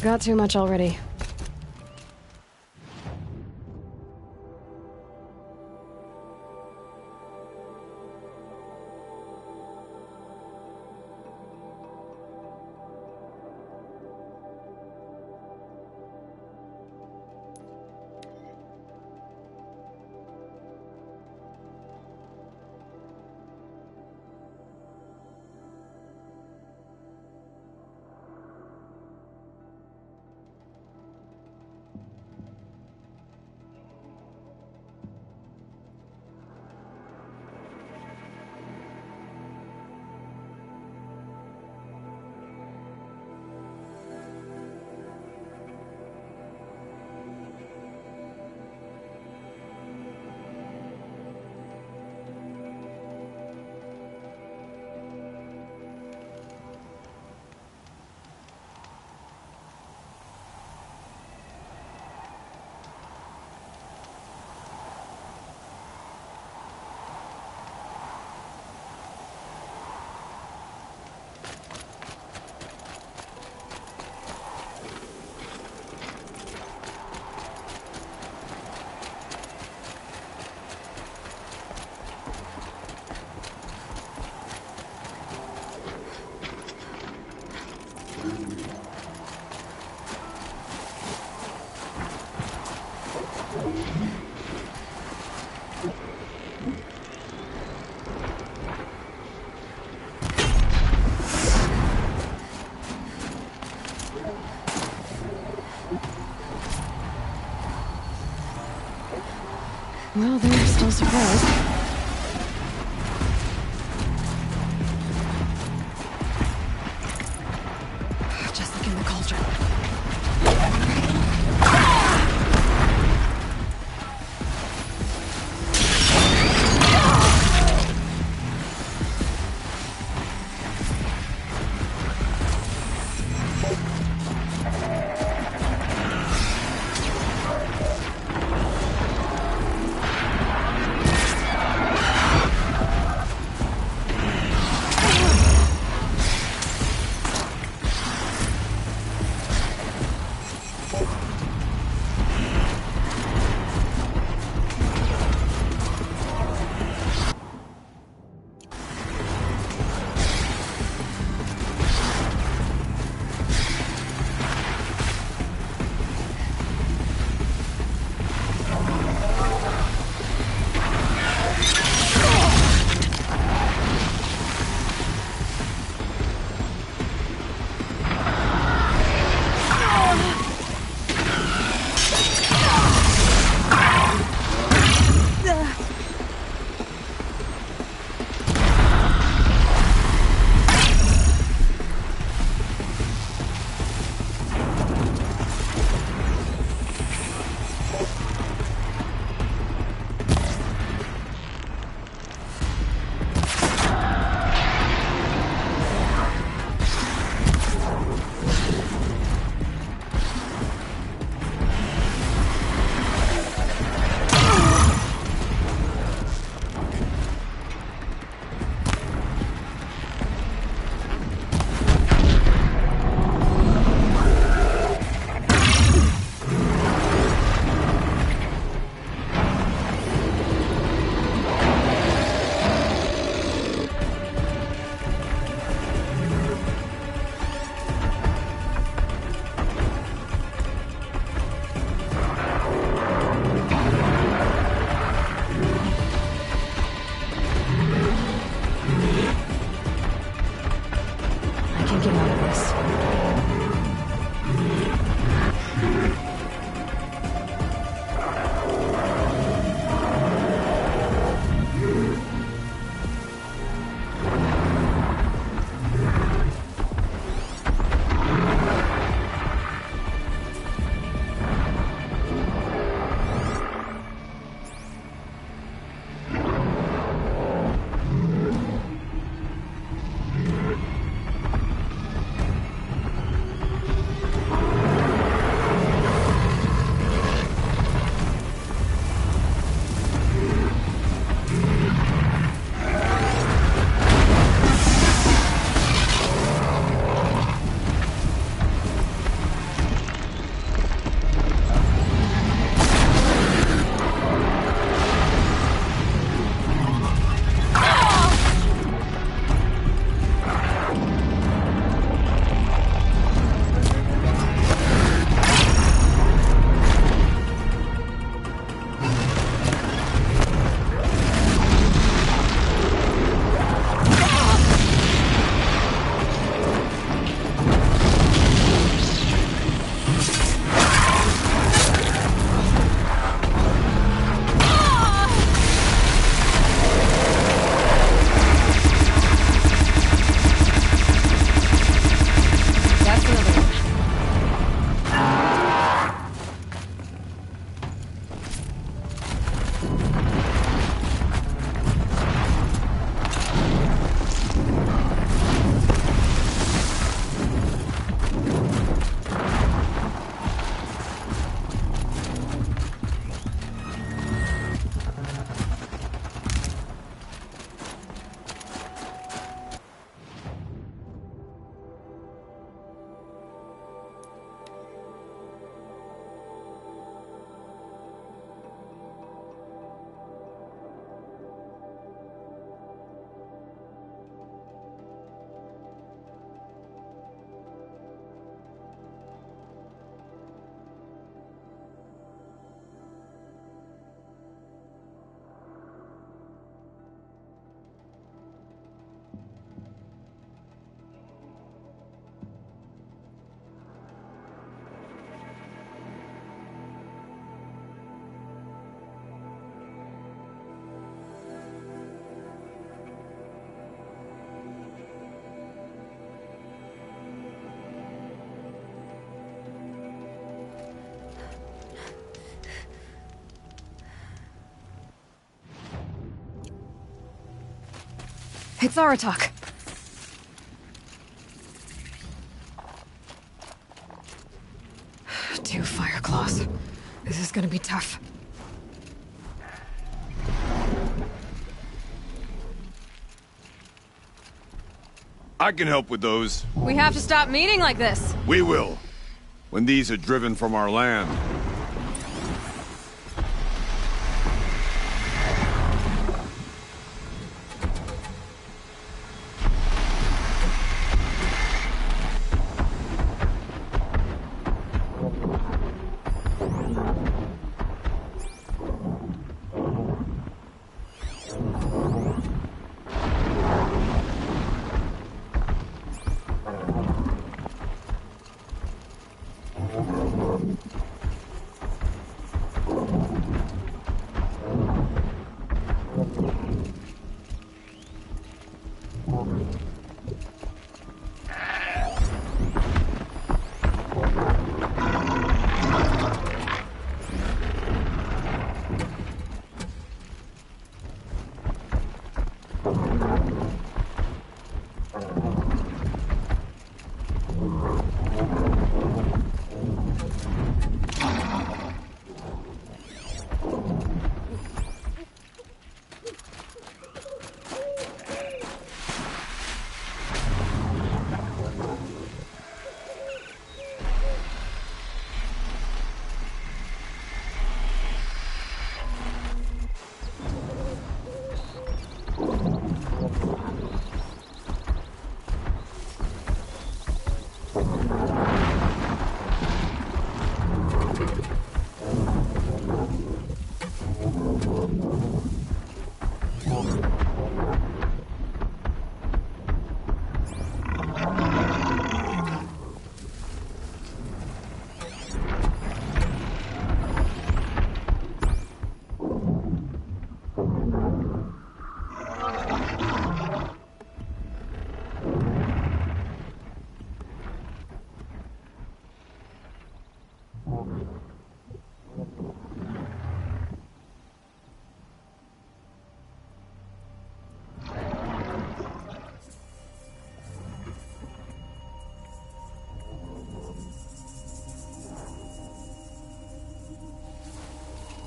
Got too much already. Well, they're still surprised. Just like in the cauldron. It's Aratak. Two fire claws. This is gonna be tough. I can help with those. We have to stop meeting like this. We will. When these are driven from our land.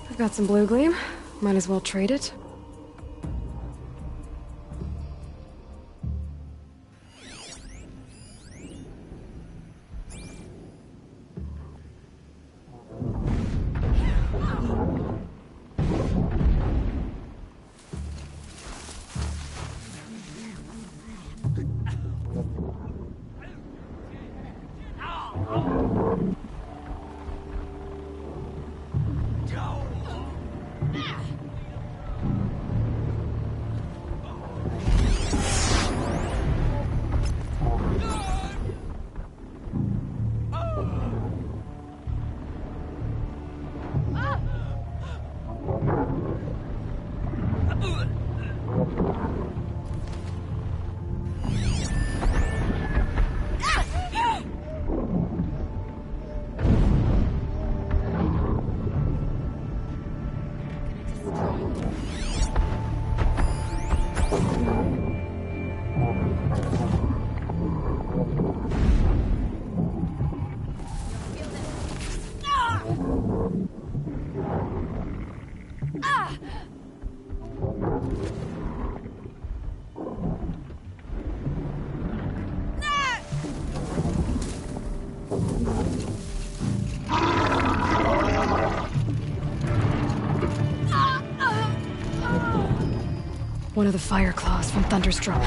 I've got some blue gleam. Might as well trade it. One of the fire claws from Thunder's drum.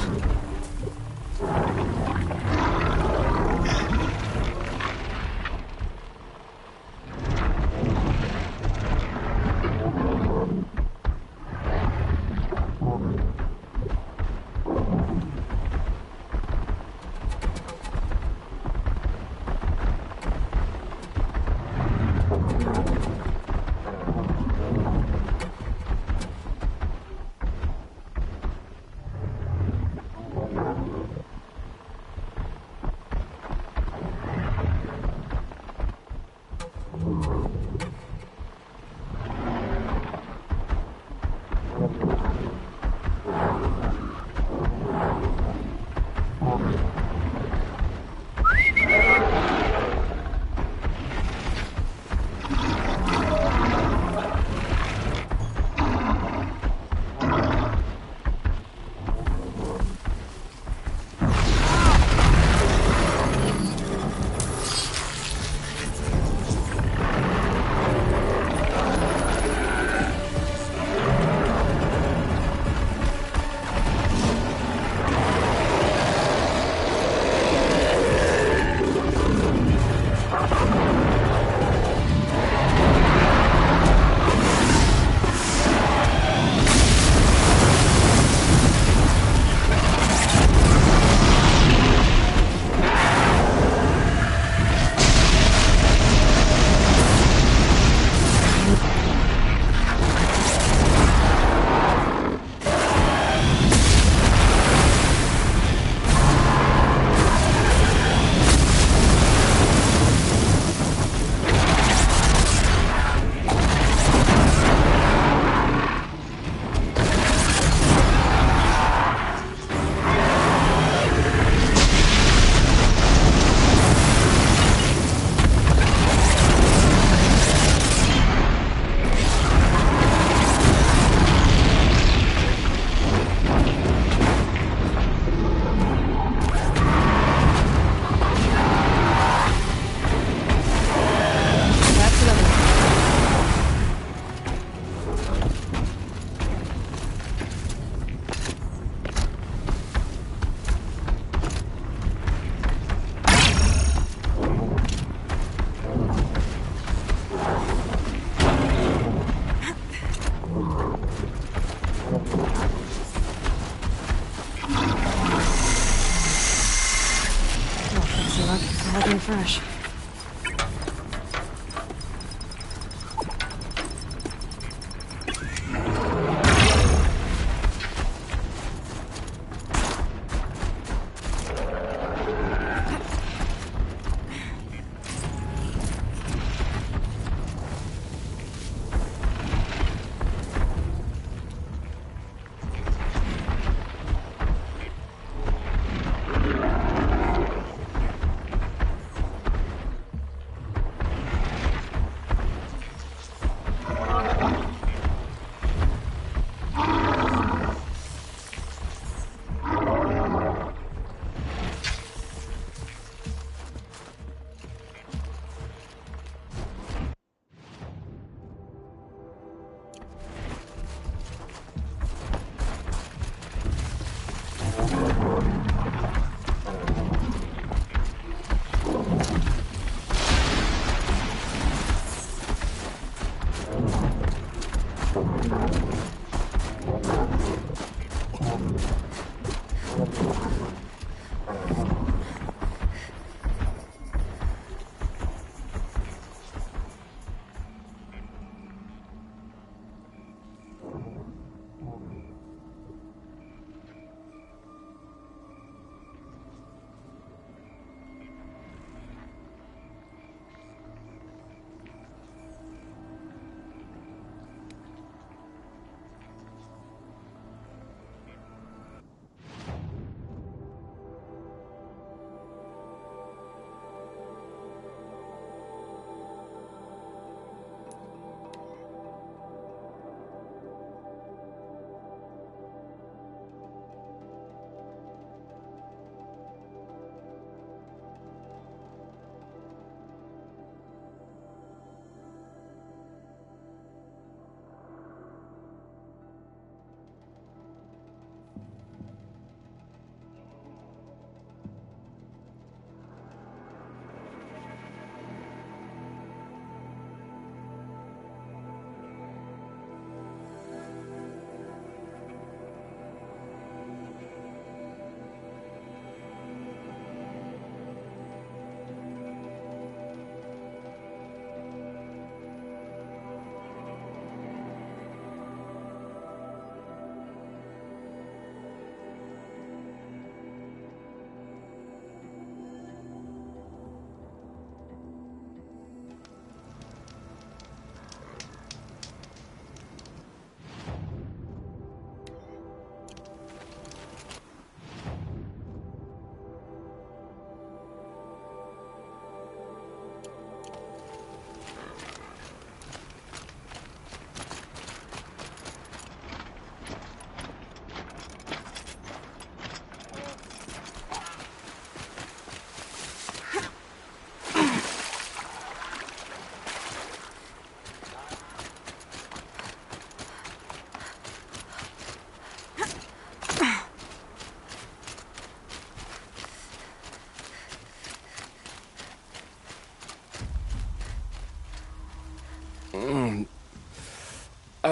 healthy and fresh.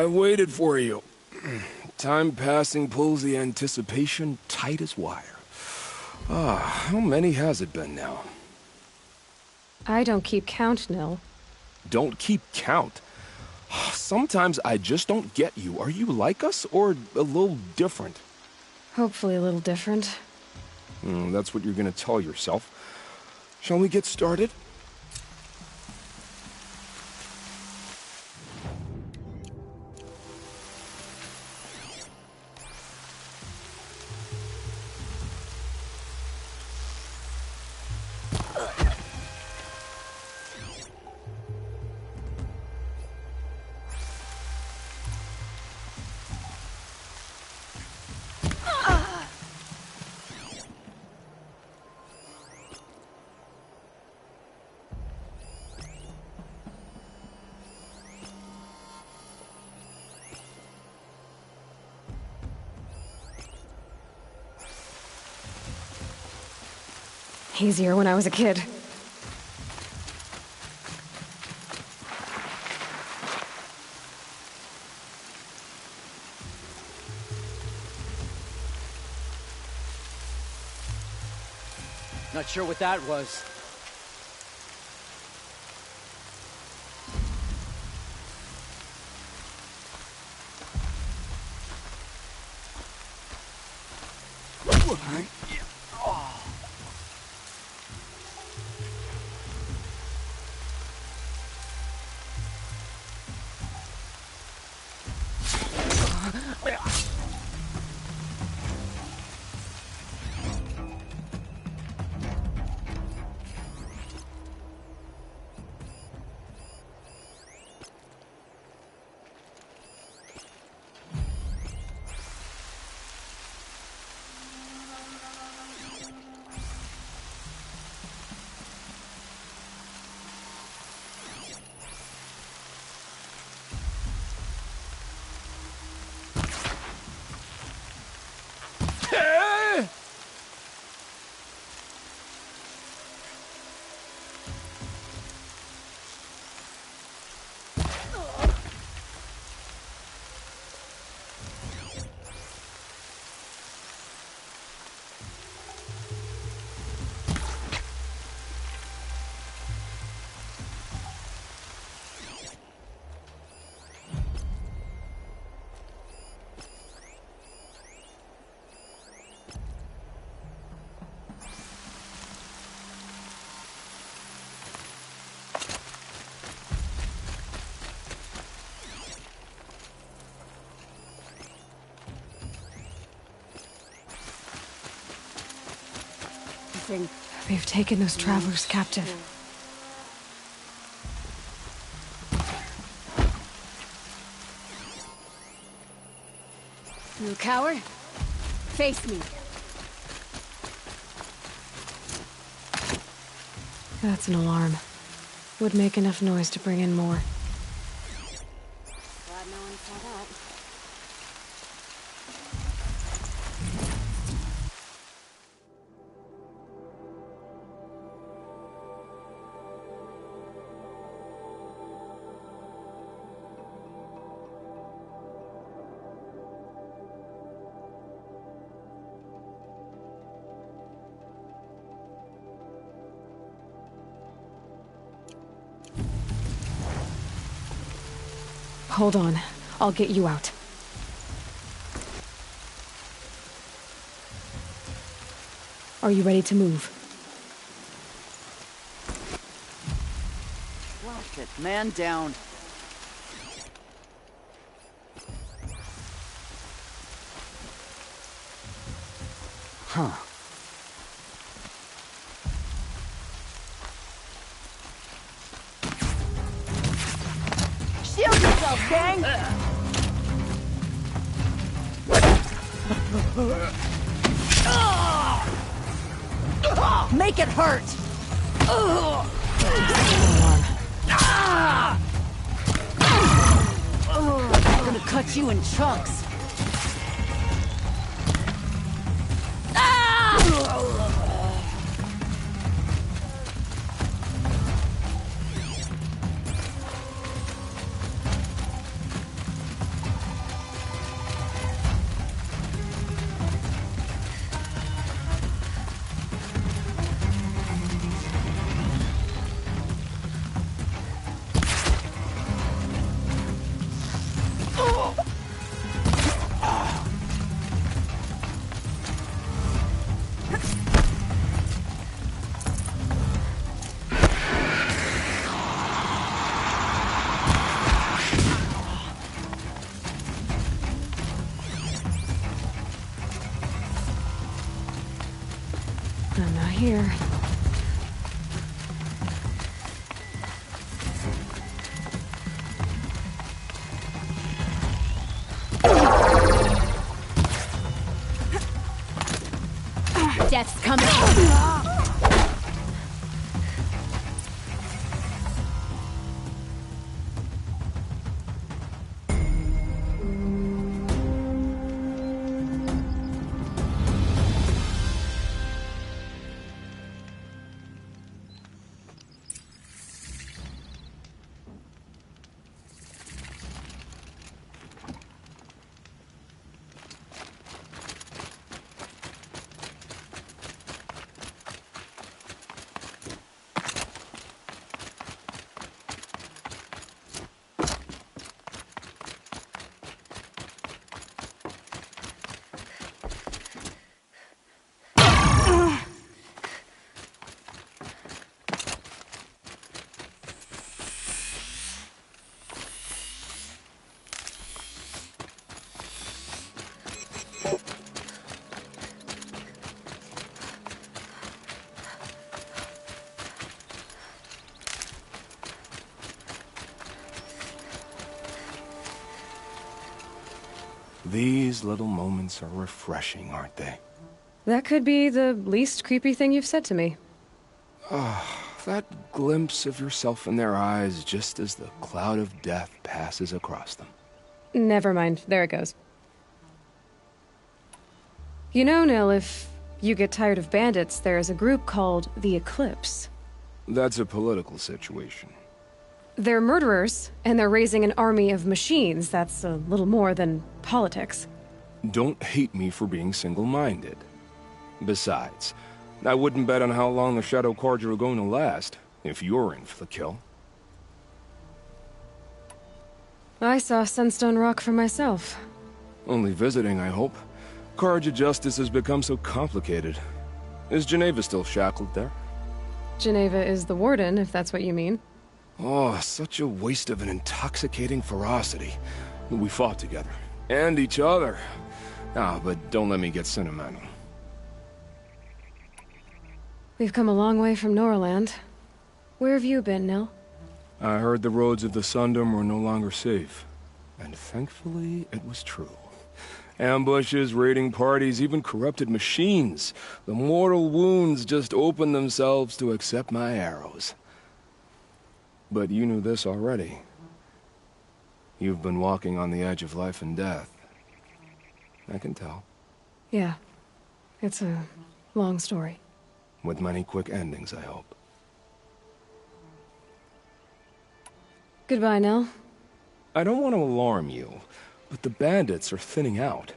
I waited for you. Time passing pulls the anticipation tight as wire. How many has it been now? I don't keep count, Nil. Don't keep count? Sometimes I just don't get you. Are you like us, or a little different? Hopefully a little different. That's what you're gonna tell yourself. Shall we get started? Easier when I was a kid. Not sure what that was. everything. They've taken those travelers captive. You coward? Face me. That's an alarm. Would make enough noise to bring in more. Glad no one saw that. Hold on. I'll get you out. Are you ready to move? Watch it. Man down. Huh. Shield yourself, gang! Make it hurt! I'm gonna cut you in chunks. I'm not here. Death's coming. These little moments are refreshing, aren't they? That could be the least creepy thing you've said to me. That glimpse of yourself in their eyes just as the cloud of death passes across them. Never mind. There it goes. You know, Nil, if you get tired of bandits, there's a group called the Eclipse. That's a political situation. They're murderers, and they're raising an army of machines. That's a little more than politics. Don't hate me for being single-minded. Besides, I wouldn't bet on how long the Shadow Carja are going to last, if you're in for the kill. I saw Sunstone Rock for myself. Only visiting, I hope. Carja justice has become so complicated. Is Geneva still shackled there? Geneva is the warden, if that's what you mean. Oh, such a waste of an intoxicating ferocity. We fought together. And each other. Ah, but don't let me get sentimental. We've come a long way from Norland. Where have you been, Nil? I heard the roads of the Sundom were no longer safe. And thankfully, it was true. Ambushes, raiding parties, even corrupted machines. The mortal wounds just opened themselves to accept my arrows. But you knew this already. You've been walking on the edge of life and death. I can tell. Yeah. It's a long story. With many quick endings, I hope. Goodbye, Nil. I don't want to alarm you, but the bandits are thinning out.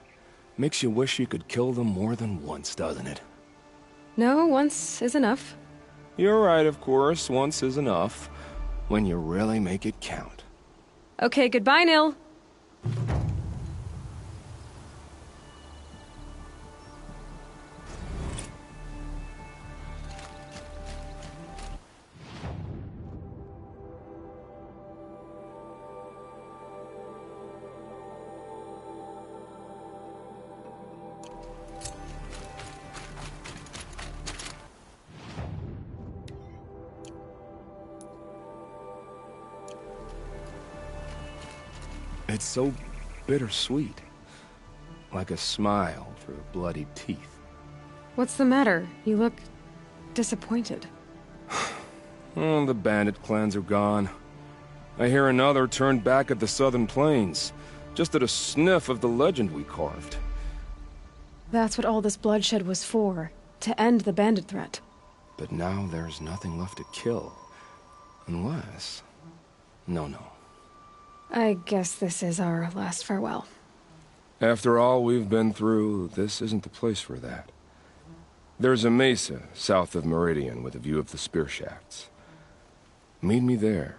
Makes you wish you could kill them more than once, doesn't it? No, once is enough. You're right, of course. Once is enough. When you really make it count. Okay, goodbye, Nil. It's so bittersweet. Like a smile through bloodied teeth. What's the matter? You look disappointed. Oh, the bandit clans are gone. I hear another turned back at the southern plains, just at a sniff of the legend we carved. That's what all this bloodshed was for, to end the bandit threat. But now there's nothing left to kill. Unless... No. I guess this is our last farewell. After all we've been through, this isn't the place for that. There's a mesa south of Meridian with a view of the spear shafts. Meet me there.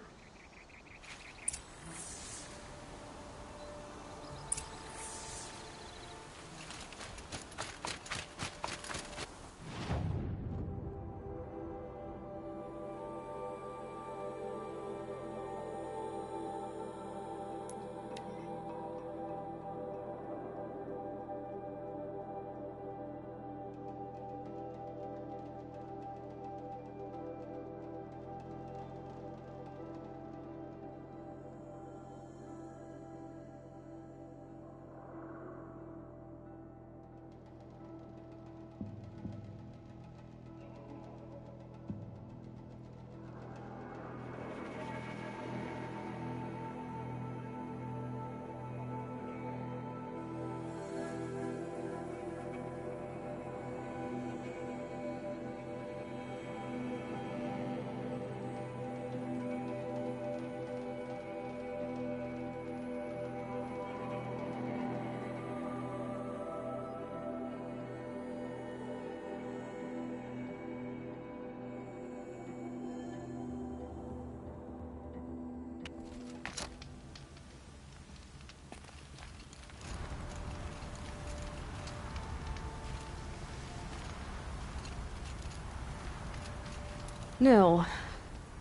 Nil,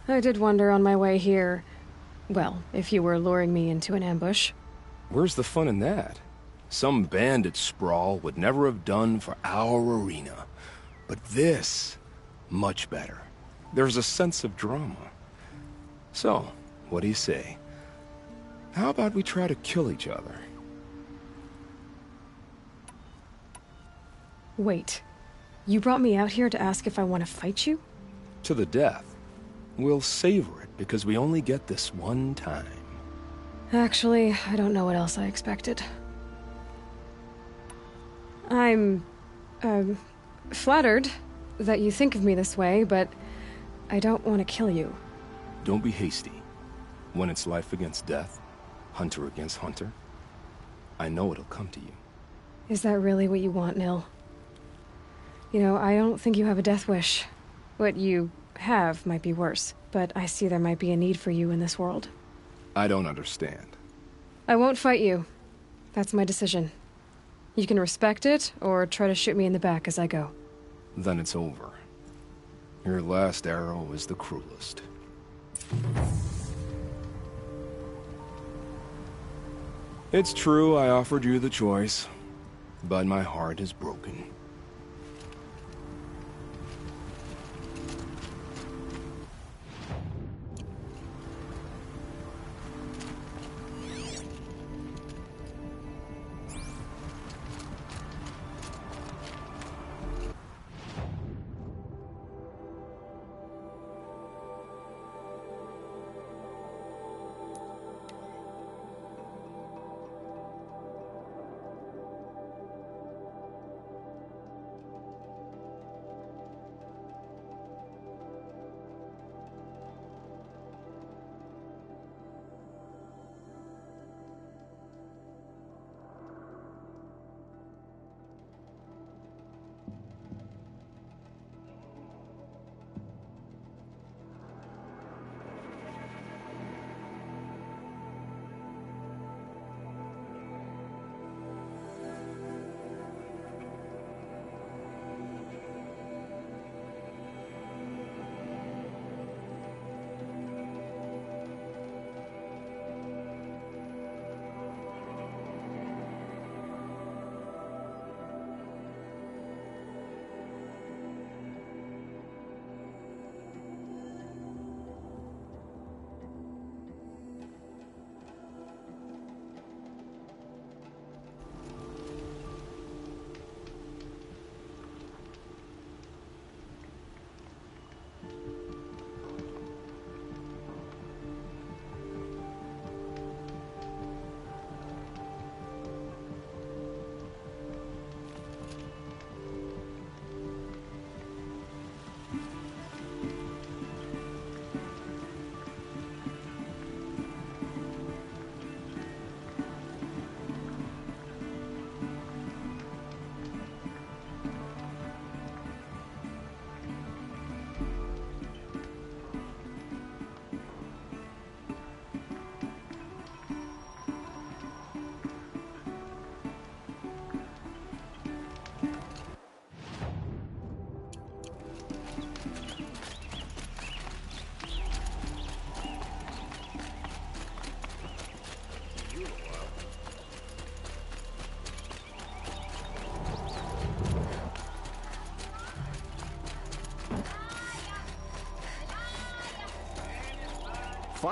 I did wonder on my way here, well, if you were luring me into an ambush. Where's the fun in that? Some bandit sprawl would never have done for our arena. But this, much better. There's a sense of drama. So, what do you say? How about we try to kill each other? Wait, you brought me out here to ask if I want to fight you? To the death. We'll savor it because we only get this one time. Actually, I don't know what else I expected. I'm, flattered that you think of me this way, but I don't want to kill you. Don't be hasty. When it's life against death, hunter against hunter, I know it'll come to you. Is that really what you want, Nil? You know, I don't think you have a death wish. What you have might be worse, but I see there might be a need for you in this world. I don't understand. I won't fight you. That's my decision. You can respect it, or try to shoot me in the back as I go. Then it's over. Your last arrow was the cruelest. It's true I offered you the choice, but my heart is broken.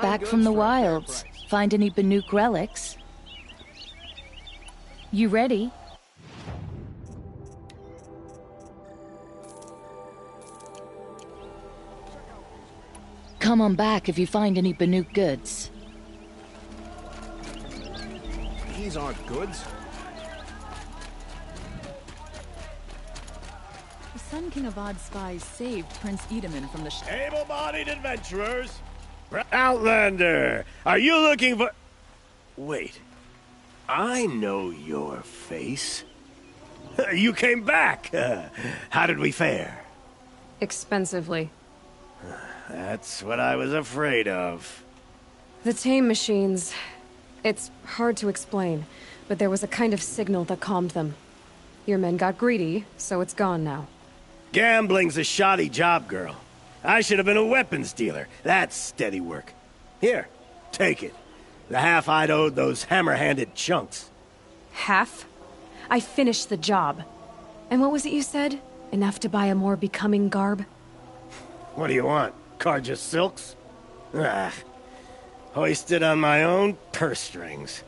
Back from the wilds. Find any Banuk relics? You ready? Come on back if you find any Banuk goods. These aren't goods. The Sun King of Odd spies saved Prince Edaman from the Able-bodied adventurers! Outlander! Are you looking for... Wait. I know your face. You came back! How did we fare? Expensively. That's what I was afraid of. The tame machines. It's hard to explain, but there was a kind of signal that calmed them. Your men got greedy, so it's gone now. Gambling's a shoddy job, girl. I should have been a weapons dealer. That's steady work. Here, take it. The half I'd owed those hammer-handed chunks. Half? I finished the job. And what was it you said? Enough to buy a more becoming garb? What do you want? Carja silks? Ah, hoisted on my own purse strings.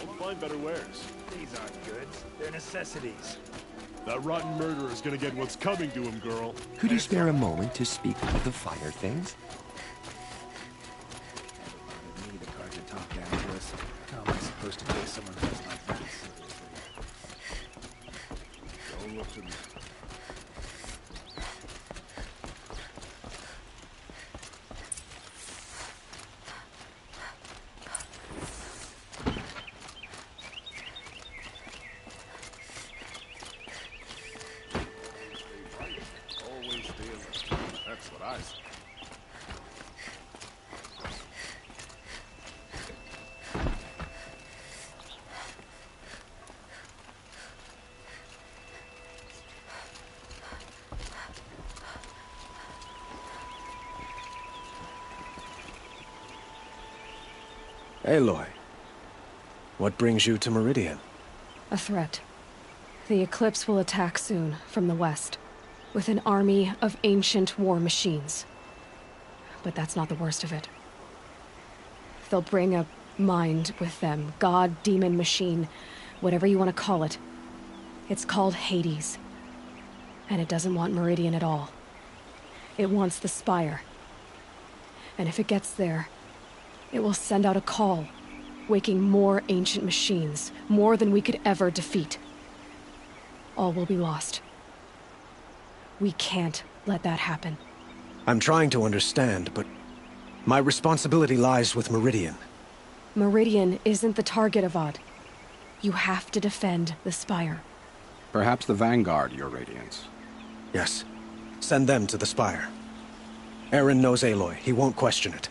We'll find better wares. These aren't goods. They're necessities. That rotten murderer is gonna get what's coming to him, girl. Could you spare a moment to speak with the finer things? Me, the Carja talk down to us. How am I supposed to kill someone who's like that? Don't look to me. Always stay alert. That's what I say. Aloy, what brings you to Meridian? A threat. The Eclipse will attack soon, from the west, with an army of ancient war machines. But that's not the worst of it. They'll bring a mind with them, god, demon, machine, whatever you want to call it. It's called Hades. And it doesn't want Meridian at all. It wants the Spire. And if it gets there, it will send out a call, waking more ancient machines, more than we could ever defeat. All will be lost. We can't let that happen. I'm trying to understand, but my responsibility lies with Meridian. Meridian isn't the target of Odd. You have to defend the Spire. Perhaps the Vanguard, Your Radiance. Yes. Send them to the Spire. Aaron knows Aloy. He won't question it.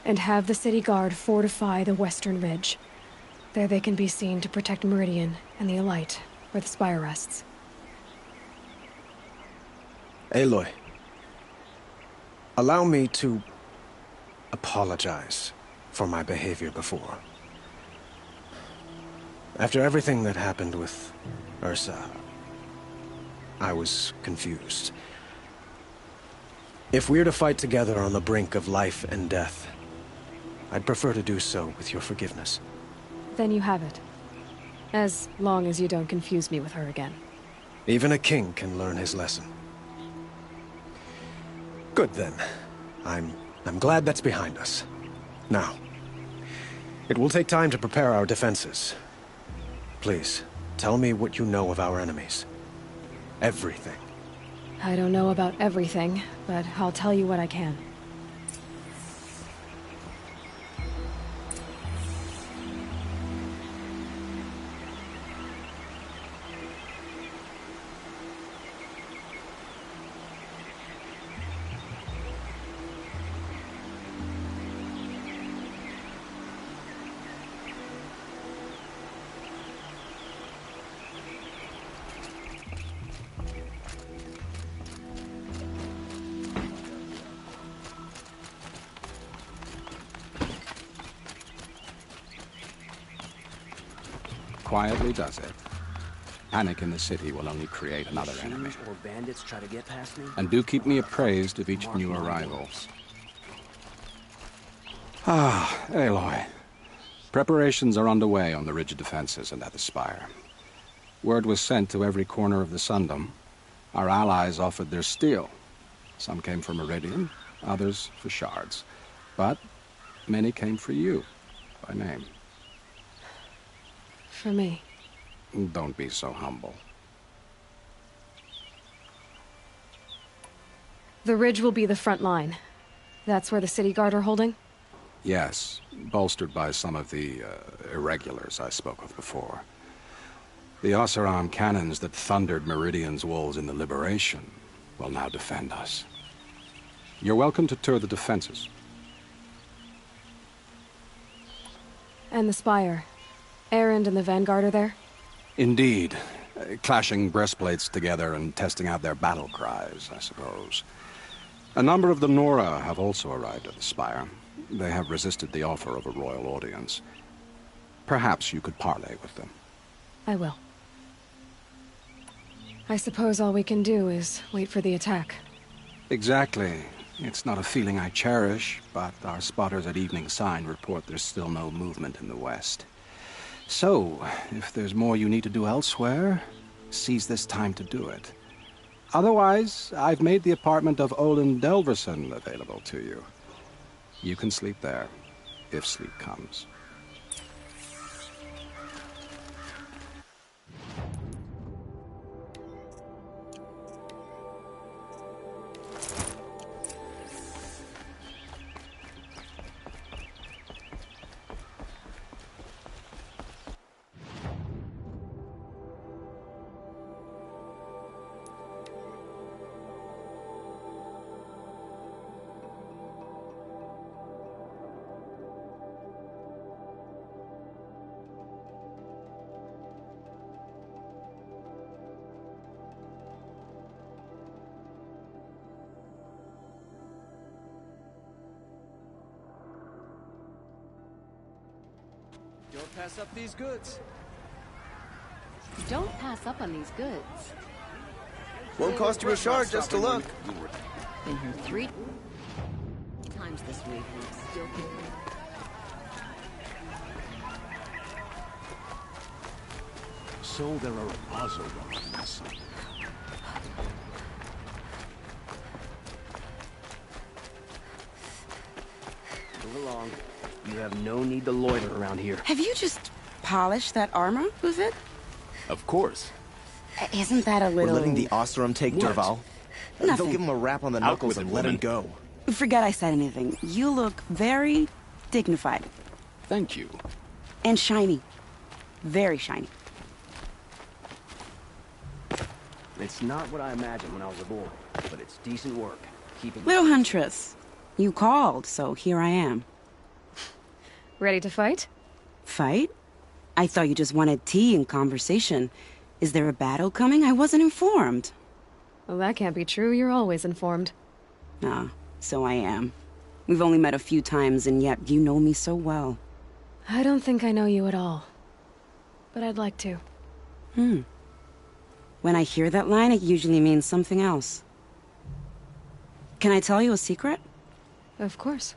And have the city guard fortify the western ridge. There they can be seen to protect Meridian and the Elite, where the Spire rests. Aloy, allow me to apologize for my behavior before. After everything that happened with Ursa, I was confused. If we're to fight together on the brink of life and death, I'd prefer to do so with your forgiveness. Then you have it. As long as you don't confuse me with her again. Even a king can learn his lesson. Good then. I'm glad that's behind us. Now, it will take time to prepare our defenses. Please, tell me what you know of our enemies. Everything. I don't know about everything, but I'll tell you what I can. quietly does it. Panic in the city will only create another enemy. Or bandits try to get past me? And do keep me appraised of each new arrival. Ah, Aloy. Preparations are underway on the ridge defenses and at the spire. Word was sent to every corner of the Sundom. Our allies offered their steel. Some came for Meridian, others for shards. But many came for you, by name. For me. Don't be so humble. The ridge will be the front line. That's where the city guard are holding? Yes, bolstered by some of the irregulars I spoke of before. The Oseram cannons that thundered Meridian's walls in the Liberation will now defend us. You're welcome to tour the defenses. And the spire. Erend and the Vanguard are there? Indeed. Clashing breastplates together and testing out their battle cries, I suppose. A number of the Nora have also arrived at the spire. They have resisted the offer of a royal audience. Perhaps you could parley with them. I will. I suppose all we can do is wait for the attack. Exactly. It's not a feeling I cherish, but our spotters at Evening Sign report there's still no movement in the west. So, if there's more you need to do elsewhere, seize this time to do it. Otherwise, I've made the apartment of Olin Delverson available to you. You can sleep there, if sleep comes. Don't pass up these goods. Don't pass up on these goods. Won't cost you a shard just to look. Been here 3 times this week and still So there are Oserams. Move along. You have no need to loiter around here. Have you just polished that armor with it? Of course. Isn't that a little... We're letting the Oseram take Derval. Nothing. They'll give him a rap on the knuckles and let him go. Forget I said anything. You look very dignified. Thank you. And shiny. Very shiny. It's not what I imagined when I was a boy, but it's decent work. Keeping... Little Huntress, you called, so here I am. Ready to fight? Fight? I thought you just wanted tea and conversation. Is there a battle coming? I wasn't informed. Well, that can't be true. You're always informed. Ah, so I am. We've only met a few times, and yet you know me so well. I don't think I know you at all. But I'd like to. When I hear that line, it usually means something else. Can I tell you a secret? Of course.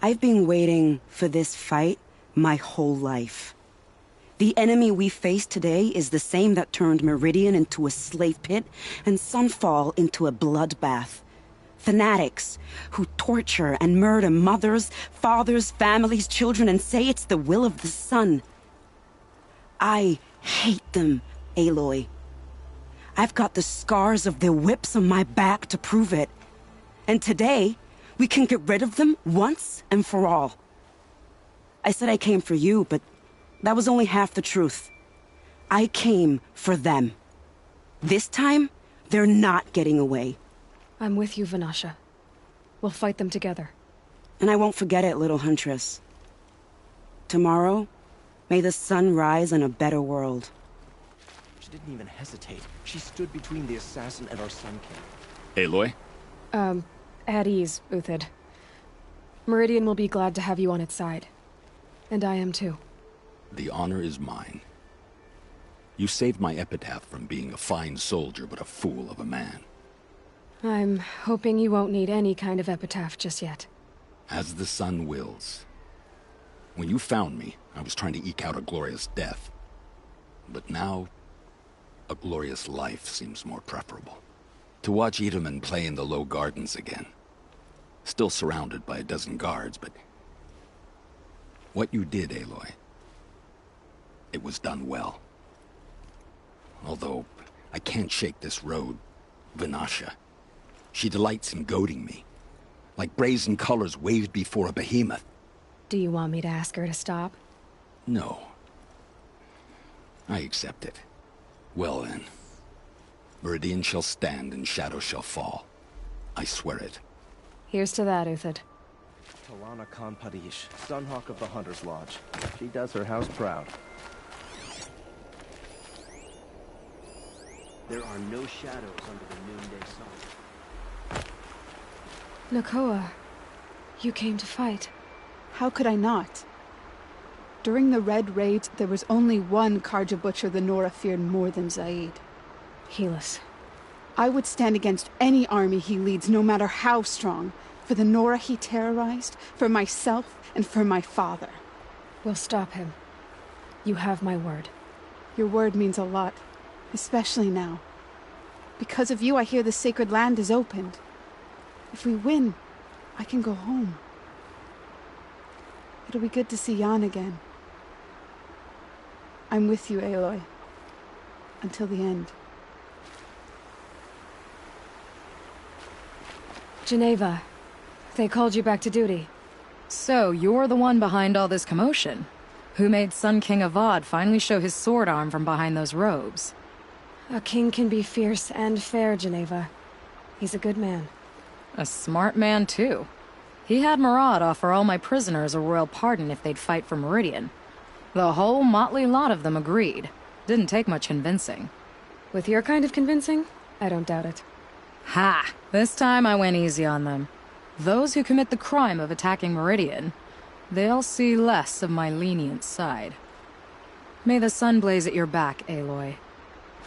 I've been waiting for this fight my whole life. The enemy we face today is the same that turned Meridian into a slave pit and Sunfall into a bloodbath. Fanatics who torture and murder mothers, fathers, families, children, and say it's the will of the sun. I hate them, Aloy. I've got the scars of their whips on my back to prove it. And today, we can get rid of them once and for all. I said I came for you, but that was only half the truth. I came for them. This time, they're not getting away. I'm with you, Vanasha. We'll fight them together. And I won't forget it, little Huntress. Tomorrow, may the sun rise in a better world. She didn't even hesitate. She stood between the assassin and our Sun King. Aloy? At ease, Uthid. Meridian will be glad to have you on its side. And I am too. The honor is mine. You saved my epitaph from being a fine soldier but a fool of a man. I'm hoping you won't need any kind of epitaph just yet. As the sun wills. When you found me, I was trying to eke out a glorious death. But now, a glorious life seems more preferable. To watch Itamen play in the low gardens again. Still surrounded by a dozen guards, but... what you did, Aloy, it was done well. Although, I can't shake this road, Vinasha. She delights in goading me. Like brazen colors waved before a behemoth. Do you want me to ask her to stop? No. I accept it. Well then. Meridian shall stand and shadow shall fall. I swear it. Here's to that, Uthid. Talana Khan Padish, Sunhawk of the Hunter's Lodge. She does her house proud. There are no shadows under the noonday sun. Nakoa, you came to fight. How could I not? During the Red Raids, there was only one Karja Butcher the Nora feared more than Zaid. Helis. I would stand against any army he leads, no matter how strong. For the Nora he terrorized, for myself, and for my father. We'll stop him. You have my word. Your word means a lot. Especially now. Because of you, I hear the sacred land is opened. If we win, I can go home. It'll be good to see Jan again. I'm with you, Aloy. Until the end. Geneva, they called you back to duty. So, you're the one behind all this commotion? Who made Sun King Avad finally show his sword arm from behind those robes? A king can be fierce and fair, Geneva. He's a good man. A smart man, too. He had Murad offer all my prisoners a royal pardon if they'd fight for Meridian. The whole motley lot of them agreed. Didn't take much convincing. With your kind of convincing, I don't doubt it. Ha! This time I went easy on them. Those who commit the crime of attacking Meridian, they'll see less of my lenient side. May the sun blaze at your back, Aloy.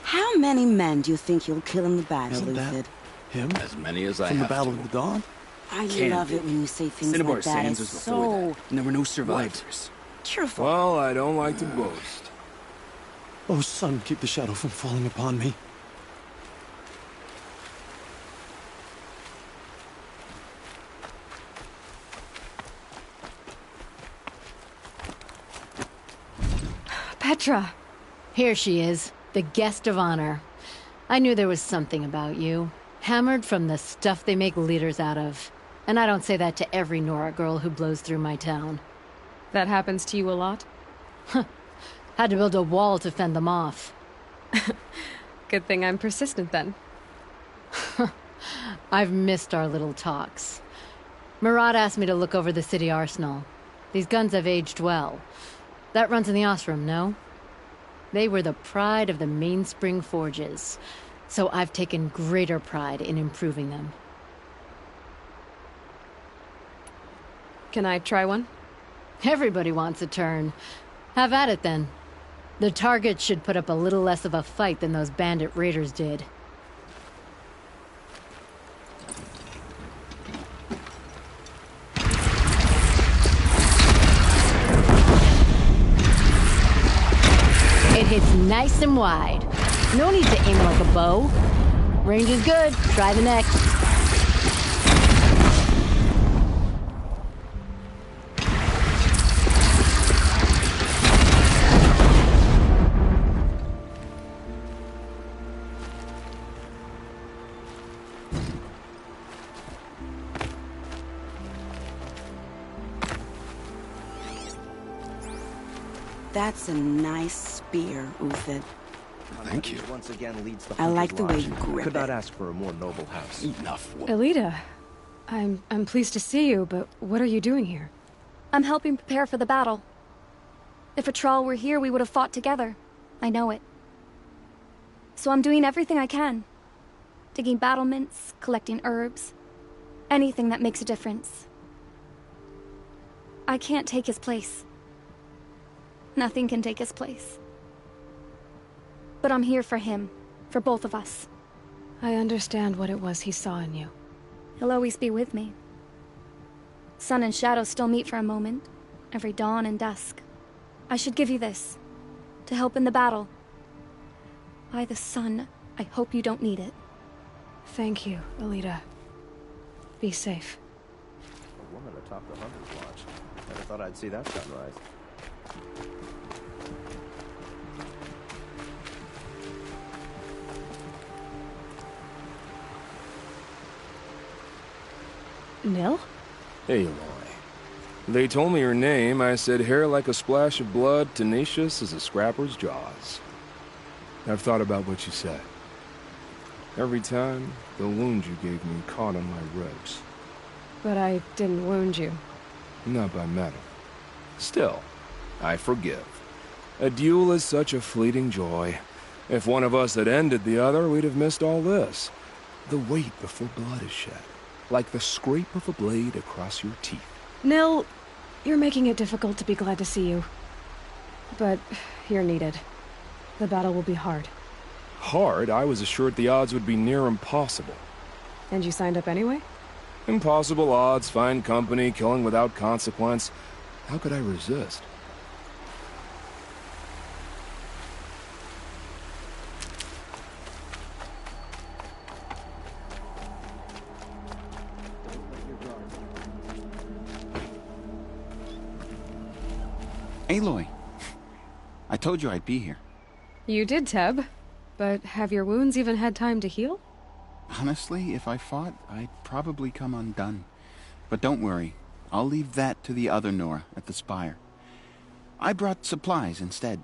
How many men do you think you'll kill in the battle, Uthid? Him? As many as I From have the Battle to. of the Dawn? I love it when you say things Cinnabar like that. Sands It's was before so that, and there were no survivors. cheerful. Well, I don't like to boast. Oh, sun, keep the shadow from falling upon me. Petra! Here she is, the guest of honor. I knew there was something about you. Hammered from the stuff they make leaders out of. And I don't say that to every Nora girl who blows through my town. That happens to you a lot? Had to build a wall to fend them off. Good thing I'm persistent then. I've missed our little talks. Murad asked me to look over the city arsenal. These guns have aged well. That runs in the Osram, no? They were the pride of the Mainspring Forges, so I've taken greater pride in improving them. Can I try one? Everybody wants a turn. Have at it, then. The targets should put up a little less of a fight than those bandit raiders did. It hits nice and wide. No need to aim like a bow. Range is good. Try the next. That's a nice spear, Uthid. Thank you. Once again leads the I like the way Hunter's you Lodge. grip Could not it. ask for a more noble house. Enough. Elita, I'm pleased to see you, but what are you doing here? I'm helping prepare for the battle. If Atral were here, we would have fought together. I know it. So I'm doing everything I can. Digging battlements, collecting herbs. Anything that makes a difference. I can't take his place. Nothing can take his place. But I'm here for him. For both of us. I understand what it was he saw in you. He'll always be with me. Sun and shadow still meet for a moment. Every dawn and dusk. I should give you this. To help in the battle. By the sun, I hope you don't need it. Thank you, Alita. Be safe. A woman atop the Hunter's Watch. Never thought I'd see that sunrise. Nil? Aloy. They told me your name. I said hair like a splash of blood, tenacious as a scrapper's jaws. I've thought about what you said. Every time, the wound you gave me caught on my ribs. But I didn't wound you. Not by metal. Still, I forgive. A duel is such a fleeting joy. If one of us had ended the other, we'd have missed all this. The wait before blood is shed. Like the scrape of a blade across your teeth. Nil, you're making it difficult to be glad to see you. But you're needed. The battle will be hard. Hard? I was assured the odds would be near impossible. And you signed up anyway? Impossible odds, fine company, killing without consequence. How could I resist? Aloy, I told you I'd be here. You did, Teb. But have your wounds even had time to heal? Honestly, if I fought, I'd probably come undone. But don't worry, I'll leave that to the other Nora at the Spire. I brought supplies instead.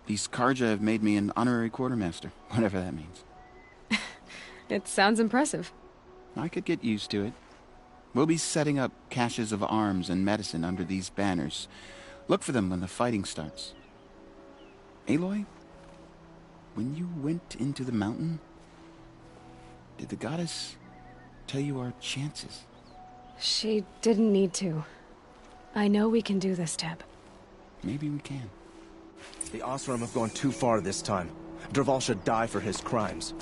These Karja have made me an honorary quartermaster, whatever that means. It sounds impressive. I could get used to it. We'll be setting up caches of arms and medicine under these banners. Look for them when the fighting starts. Aloy, when you went into the mountain, did the goddess tell you our chances? She didn't need to. I know we can do this, Teb. Maybe we can. The Osram have gone too far this time. Dervahl should die for his crimes.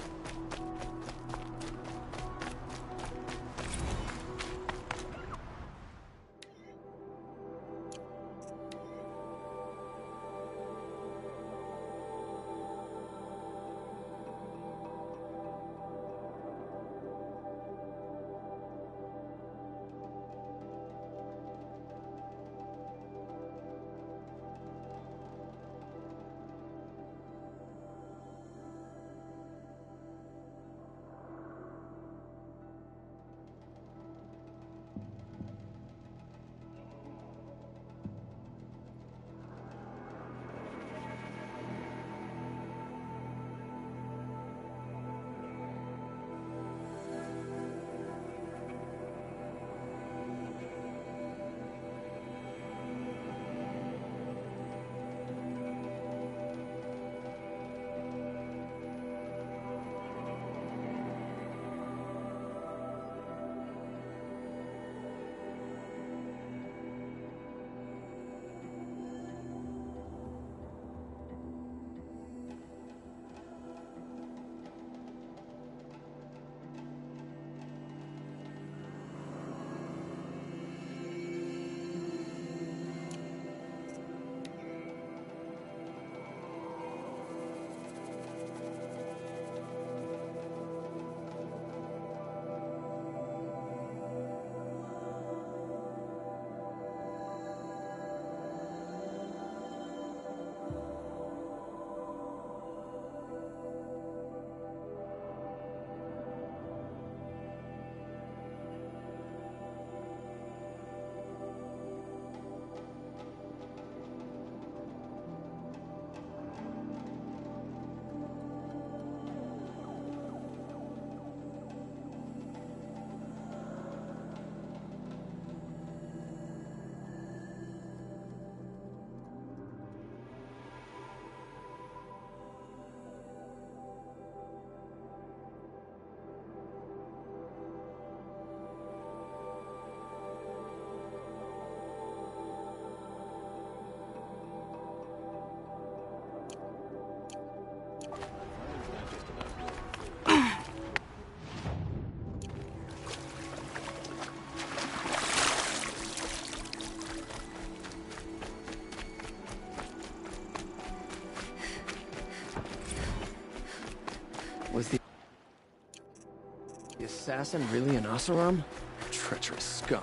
assassin really an Oseram? Treacherous scum.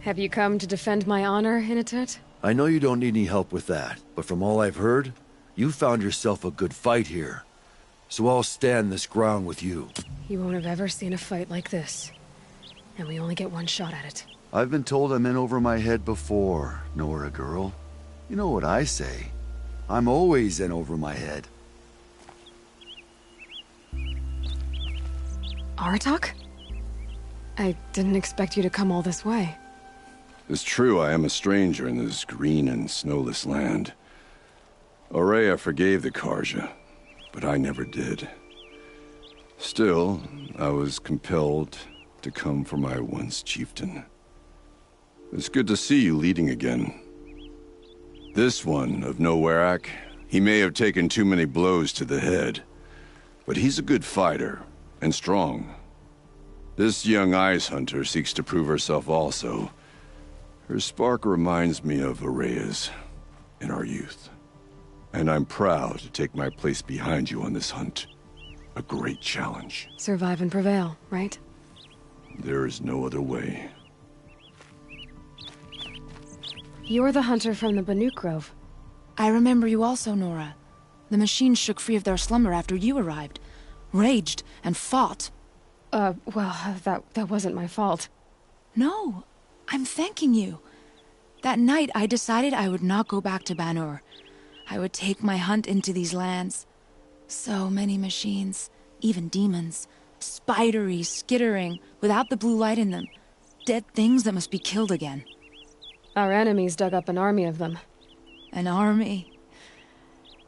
Have you come to defend my honor, Inatet? I know you don't need any help with that, but from all I've heard, you found yourself a good fight here. So I'll stand this ground with you. You won't have ever seen a fight like this. And we only get one shot at it. I've been told I'm in over my head before, Nora girl. You know what I say. I'm always in over my head. Aratak? I didn't expect you to come all this way. It's true, I am a stranger in this green and snowless land. Aurea forgave the Karja, but I never did. Still, I was compelled to come for my once chieftain. It's good to see you leading again. This one of Nowarak, he may have taken too many blows to the head, but he's a good fighter, and strong. This young ice hunter seeks to prove herself also. Her spark reminds me of Aurea's in our youth. And I'm proud to take my place behind you on this hunt. A great challenge. Survive and prevail, right? There is no other way. You're the hunter from the Banuk Grove. I remember you also, Nora. The machines shook free of their slumber after you arrived. Raged and fought. Well, that wasn't my fault. No, I'm thanking you. That night, I decided I would not go back to Banur. I would take my hunt into these lands. So many machines, even demons. Spidery, skittering, without the blue light in them. Dead things that must be killed again. Our enemies dug up an army of them. An army?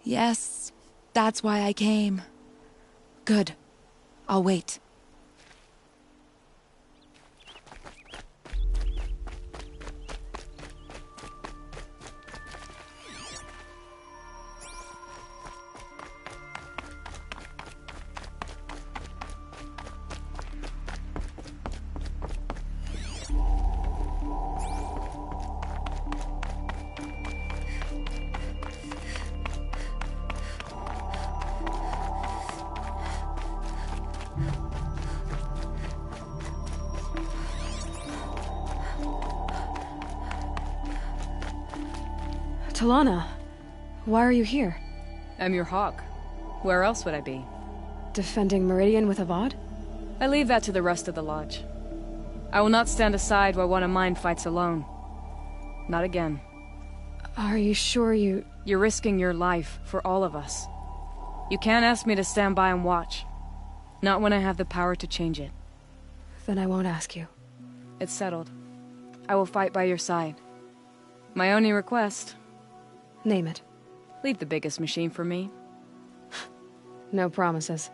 Yes, that's why I came. Good. I'll wait. Talana, why are you here? I'm your hawk. Where else would I be? Defending Meridian with Avad? I leave that to the rest of the Lodge. I will not stand aside while one of mine fights alone. Not again. Are you sure you... You're risking your life for all of us. You can't ask me to stand by and watch. Not when I have the power to change it. Then I won't ask you. It's settled. I will fight by your side. My only request... Name it. Leave the biggest machine for me. No promises.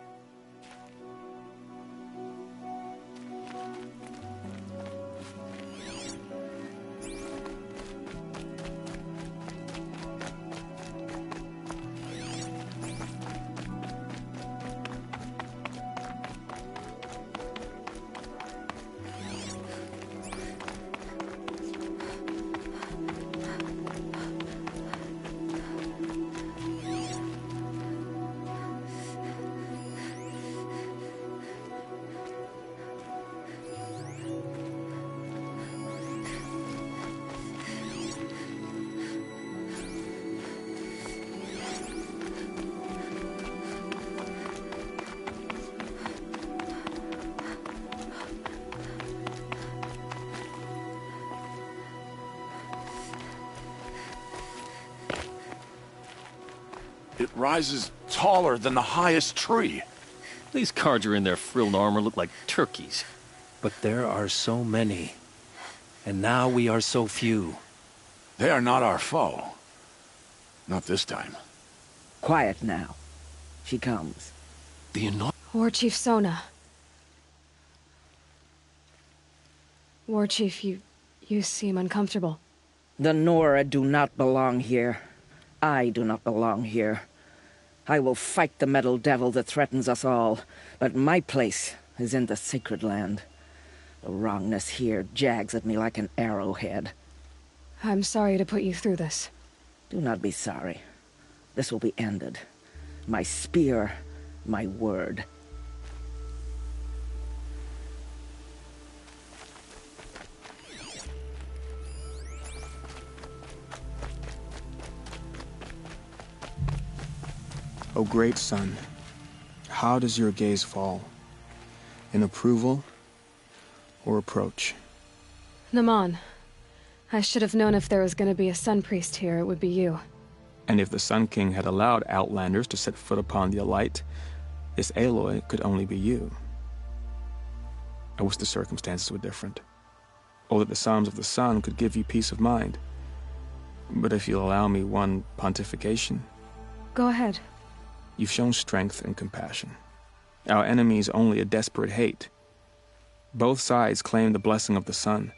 It rises taller than the highest tree. These Carja in their frilled armor look like turkeys. But there are so many. And now we are so few. They are not our foe. Not this time. Quiet now. She comes. War Chief Sona. War Chief, you seem uncomfortable. The Nora do not belong here. I do not belong here. I will fight the metal devil that threatens us all, but my place is in the sacred land. The wrongness here jags at me like an arrowhead. I'm sorry to put you through this. Do not be sorry. This will be ended. My spear, my word. O great sun, how does your gaze fall? In approval or approach? Naman, I should have known if there was going to be a Sun Priest here, it would be you. And if the Sun King had allowed Outlanders to set foot upon the Elite, this Aloy could only be you. I wish the circumstances were different, or that the Psalms of the Sun could give you peace of mind. But if you'll allow me one pontification... Go ahead. You've shown strength and compassion. Our enemy's only a desperate hate. Both sides claim the blessing of the sun,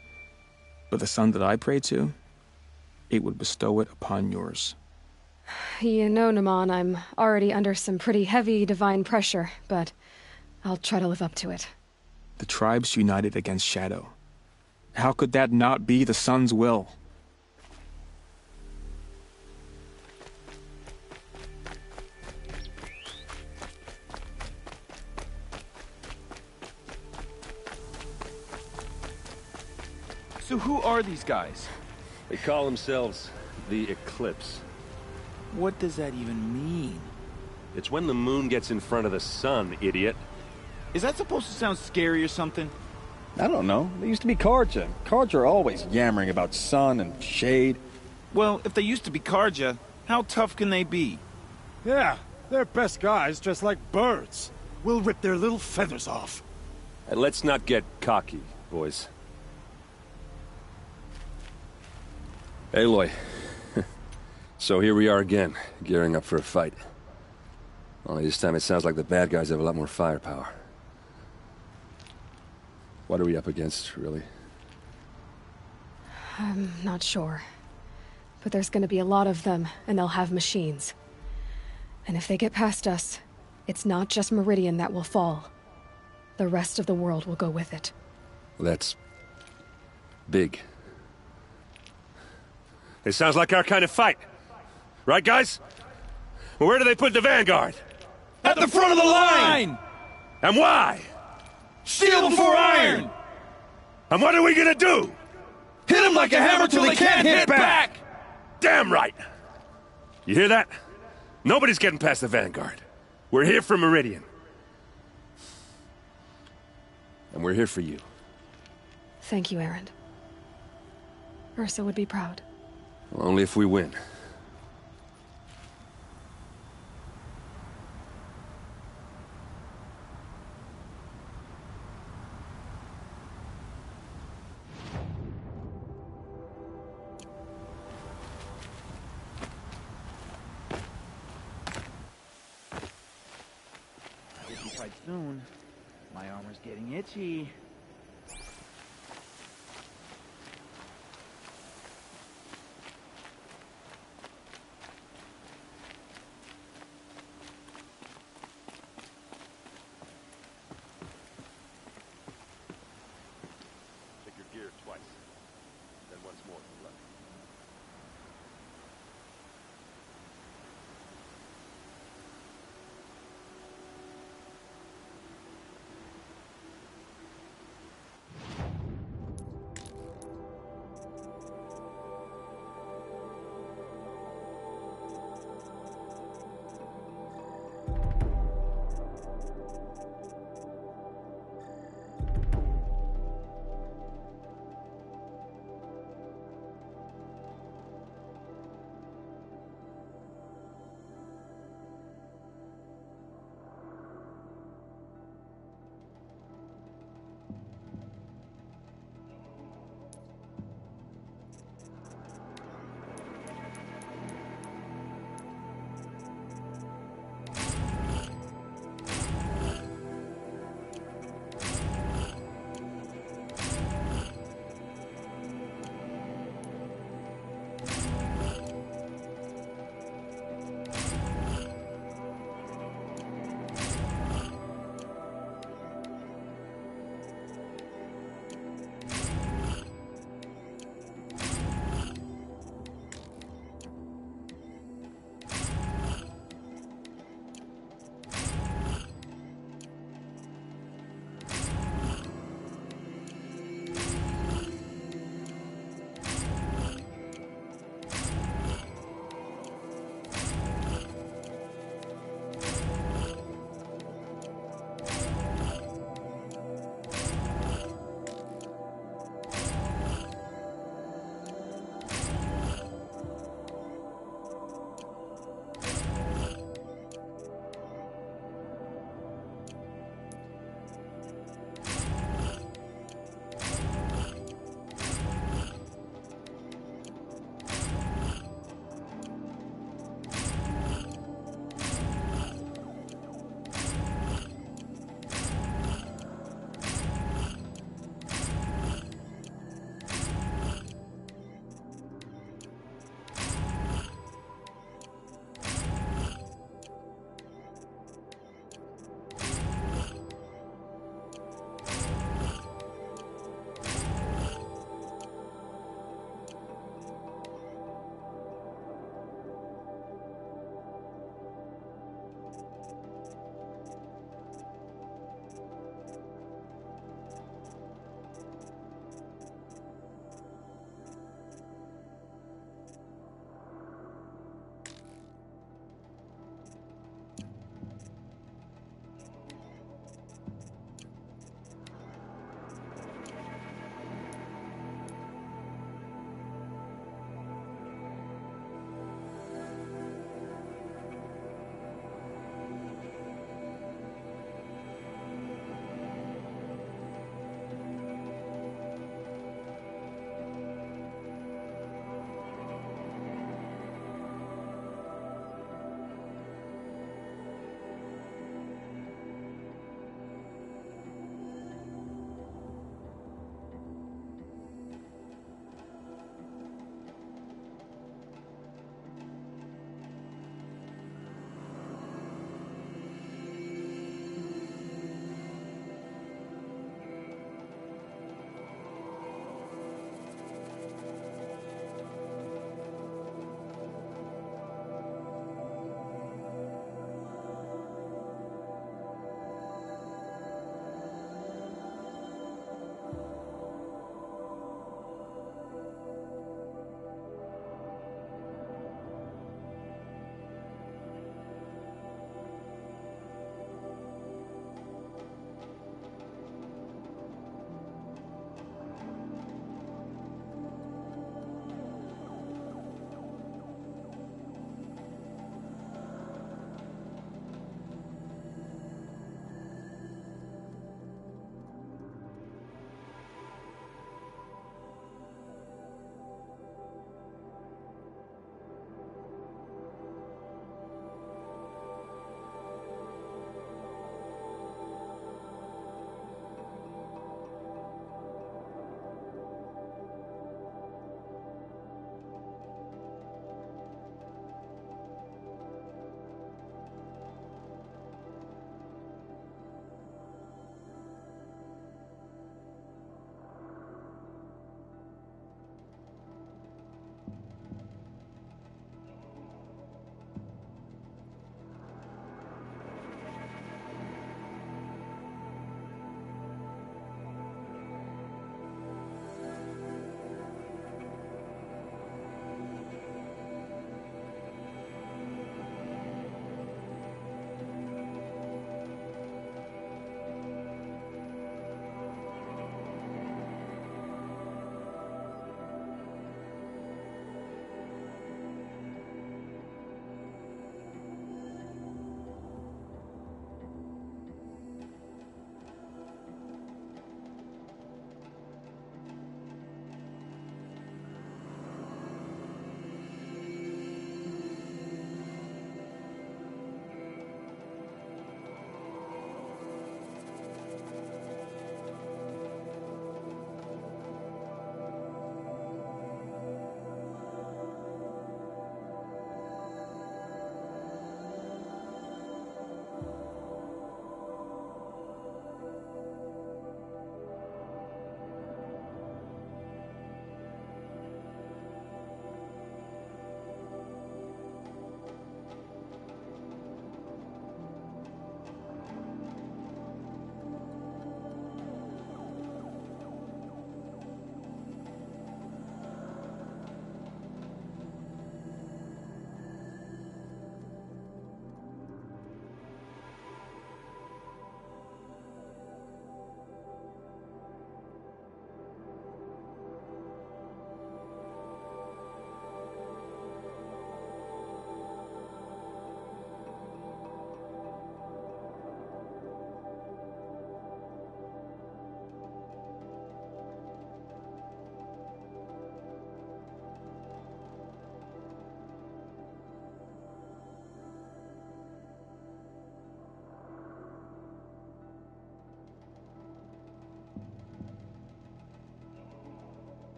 but the sun that I pray to, it would bestow it upon yours. You know, Naman, I'm already under some pretty heavy divine pressure, but I'll try to live up to it. The tribes united against Shadow. How could that not be the sun's will? So who are these guys? They call themselves the Eclipse. What does that even mean? It's when the moon gets in front of the sun, idiot. Is that supposed to sound scary or something? I don't know. They used to be Carja. Carja are always yammering about sun and shade. Well, if they used to be Carja, how tough can they be? Yeah, they're best guys dressed like birds. We'll rip their little feathers off. And let's not get cocky, boys. Aloy. So here we are again, gearing up for a fight. Only this time it sounds like the bad guys have a lot more firepower. What are we up against, really? I'm not sure. But there's gonna be a lot of them, and they'll have machines. And if they get past us, it's not just Meridian that will fall. The rest of the world will go with it. Well, that's... big. It sounds like our kind of fight. Right, guys? Well, where do they put the Vanguard? At the front of the line! And why? Steel before iron! And what are we gonna do? Hit them like a hammer till they can't hit back! Damn right! You hear that? Nobody's getting past the Vanguard. We're here for Meridian. And we're here for you. Thank you, Erend. Ursa would be proud. Well, only if we win. I'll be fight soon. My armor's getting itchy. Twice. Then once more for luck.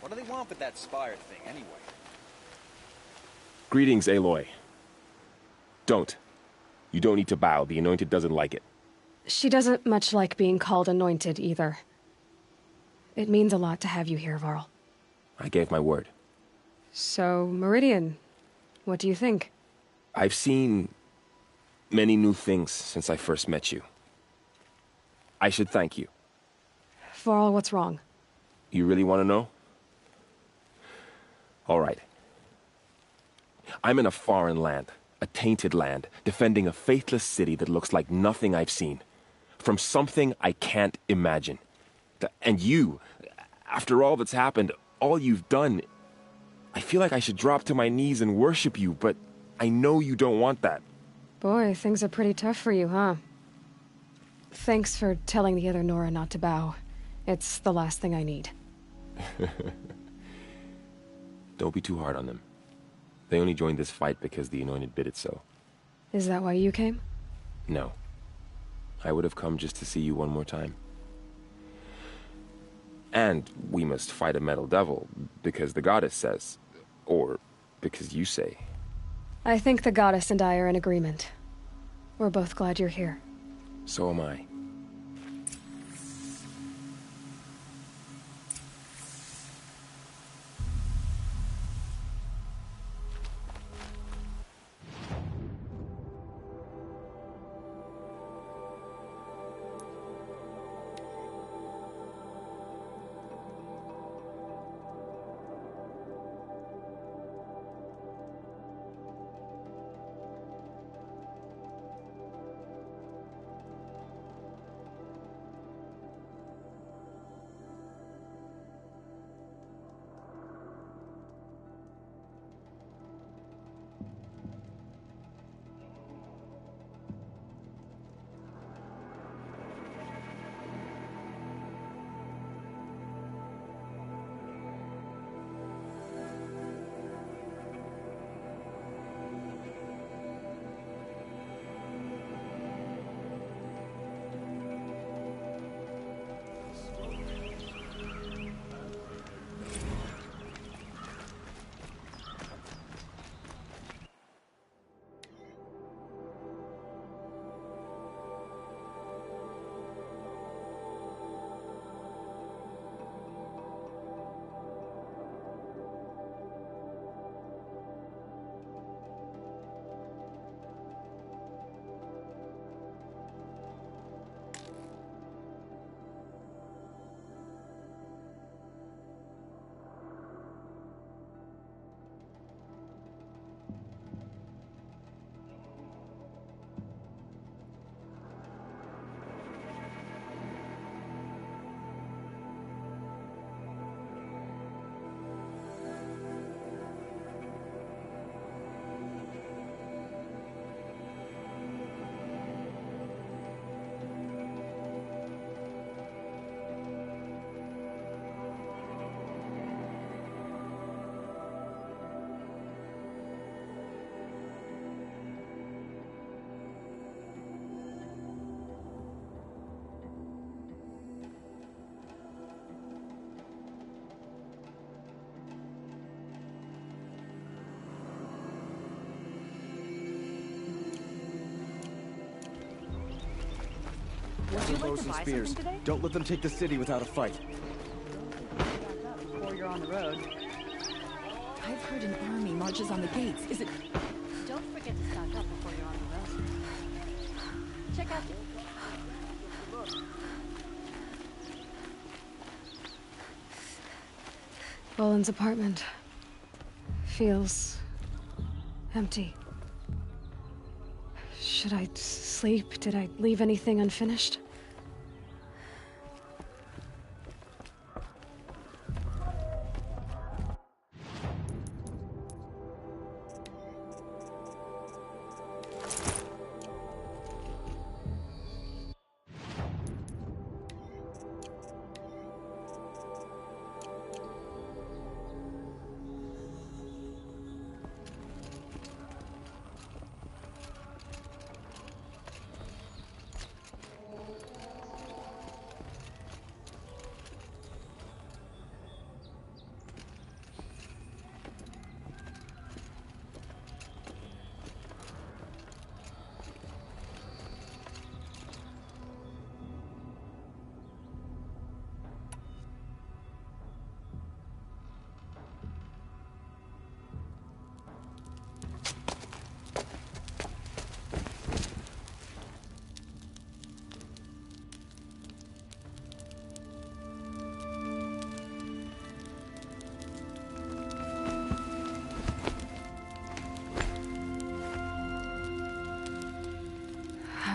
What do they want with that Spire thing, anyway? Greetings, Aloy. Don't. You don't need to bow. The Anointed doesn't like it. She doesn't much like being called Anointed, either. It means a lot to have you here, Varl. I gave my word. So, Meridian, what do you think? I've seen many new things since I first met you. I should thank you. Varl, what's wrong? You really want to know? All right. I'm in a foreign land, a tainted land, defending a faithless city that looks like nothing I've seen. From something I can't imagine. And you, after all that's happened, all you've done, I feel like I should drop to my knees and worship you, but I know you don't want that. Boy, things are pretty tough for you, huh? Thanks for telling the other Nora not to bow. It's the last thing I need. Don't be too hard on them. They only joined this fight because the Anointed bid it so. Is that why you came? No. I would have come just to see you one more time. And we must fight a metal devil, because the goddess says. Or because you say. I think the goddess and I are in agreement. We're both glad you're here. So am I. Would you like to buy spears. Something today? Don't let them take the city without a fight. Before you're on the road. I've heard an army marches on the gates. Is it... Don't forget to stock up before you're on the road. Check out Boland's apartment feels empty. Should I sleep? Did I leave anything unfinished?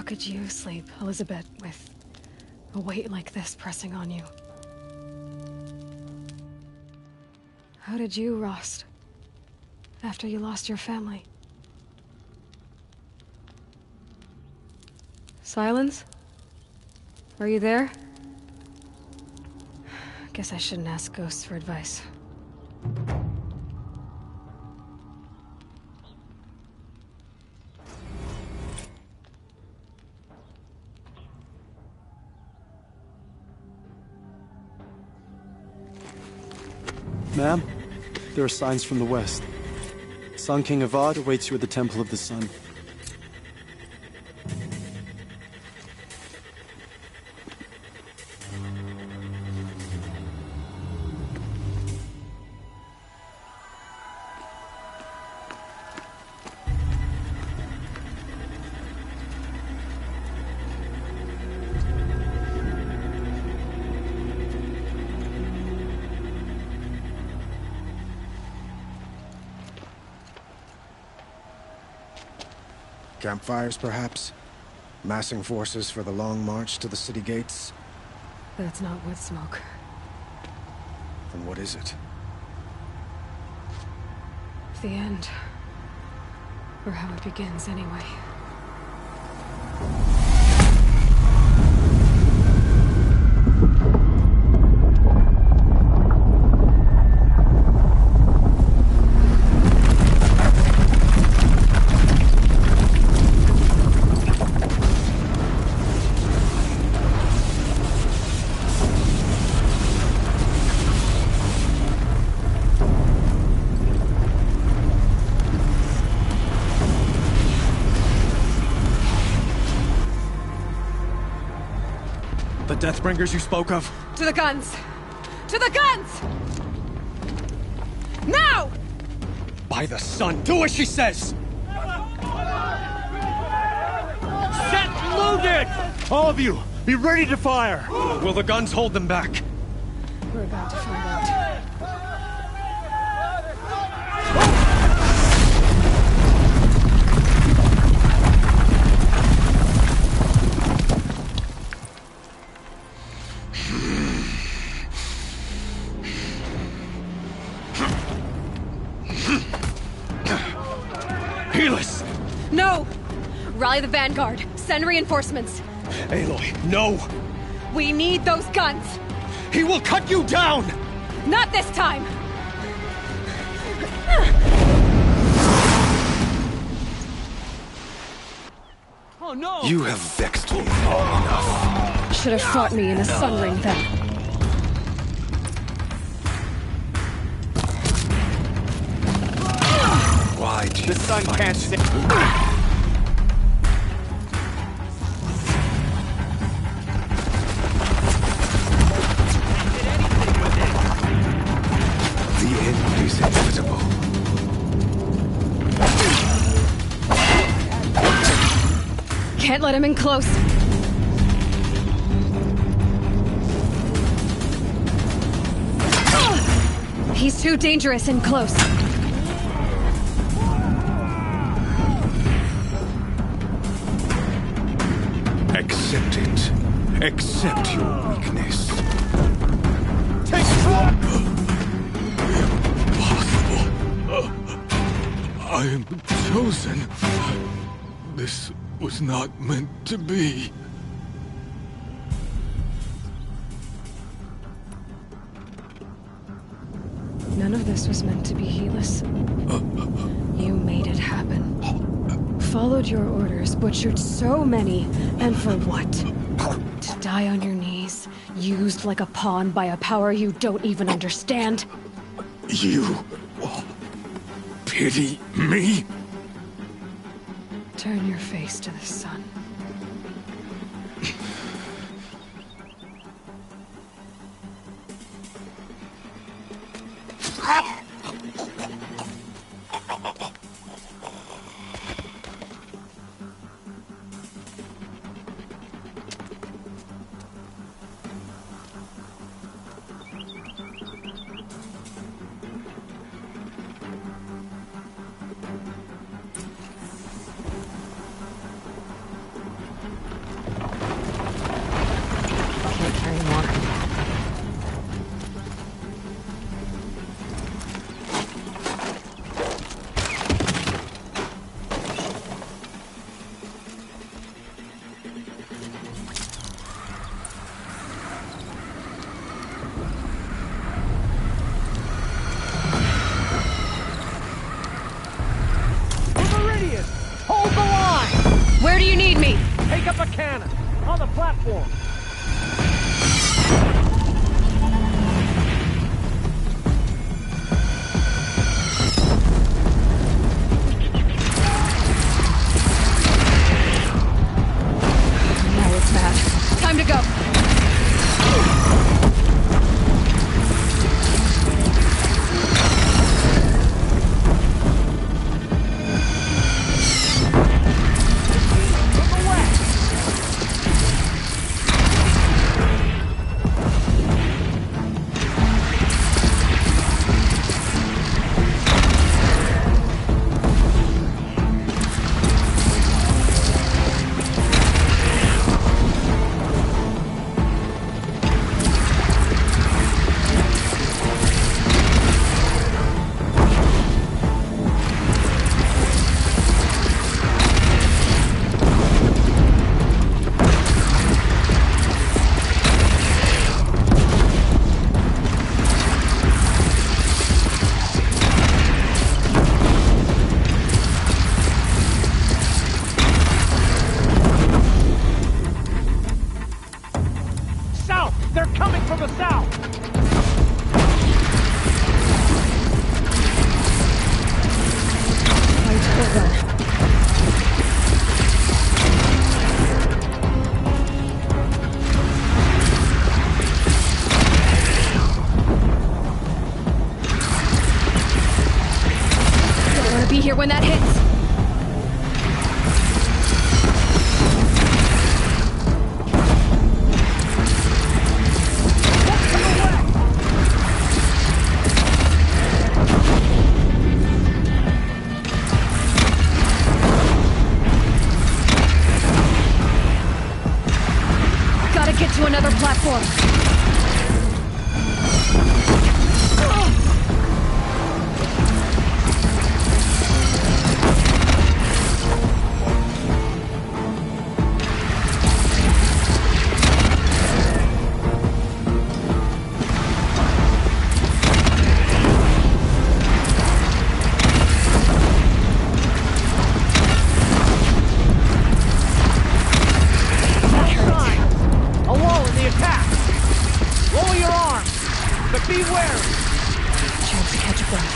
could you sleep, Elizabeth, with a weight like this pressing on you? How did you, Rost? After you lost your family? Silence? Are you there? Guess I shouldn't ask ghosts for advice. Ma'am, there are signs from the west. Sun King Avad awaits you at the Temple of the Sun. Campfires, perhaps? Massing forces for the long march to the city gates? That's not wood smoke. Then what is it? The end. Or how it begins, anyway. The Deathbringers you spoke of? To the guns! To the guns! Now! By the sun, do as she says! Set loaded! All of you, be ready to fire! Will the guns hold them back? We're about to find out. No! Rally the vanguard. Send reinforcements. Aloy, no! We need those guns! He will cut you down! Not this time! Oh no! You have vexed me long enough. Should have fought me in a sun ring then. Why do the sun can't save. The end is inevitable. Can't let him in close. He's too dangerous in close. Accept it. Accept your weakness. Take one! Impossible. I am chosen. This was not meant to be. None of this was meant to be, Helis. You made it happen. Followed your orders, butchered so many, and for what? To die on your knees, used like a pawn by a power you don't even understand? You pity me? Turn your face to the sun. do you need me? Take up a cannon! On the platform! Now it's mad. Time to go. They're coming from the south! Don't want to be here when that hits. Get to another platform. Be wary! Chance to catch a breath.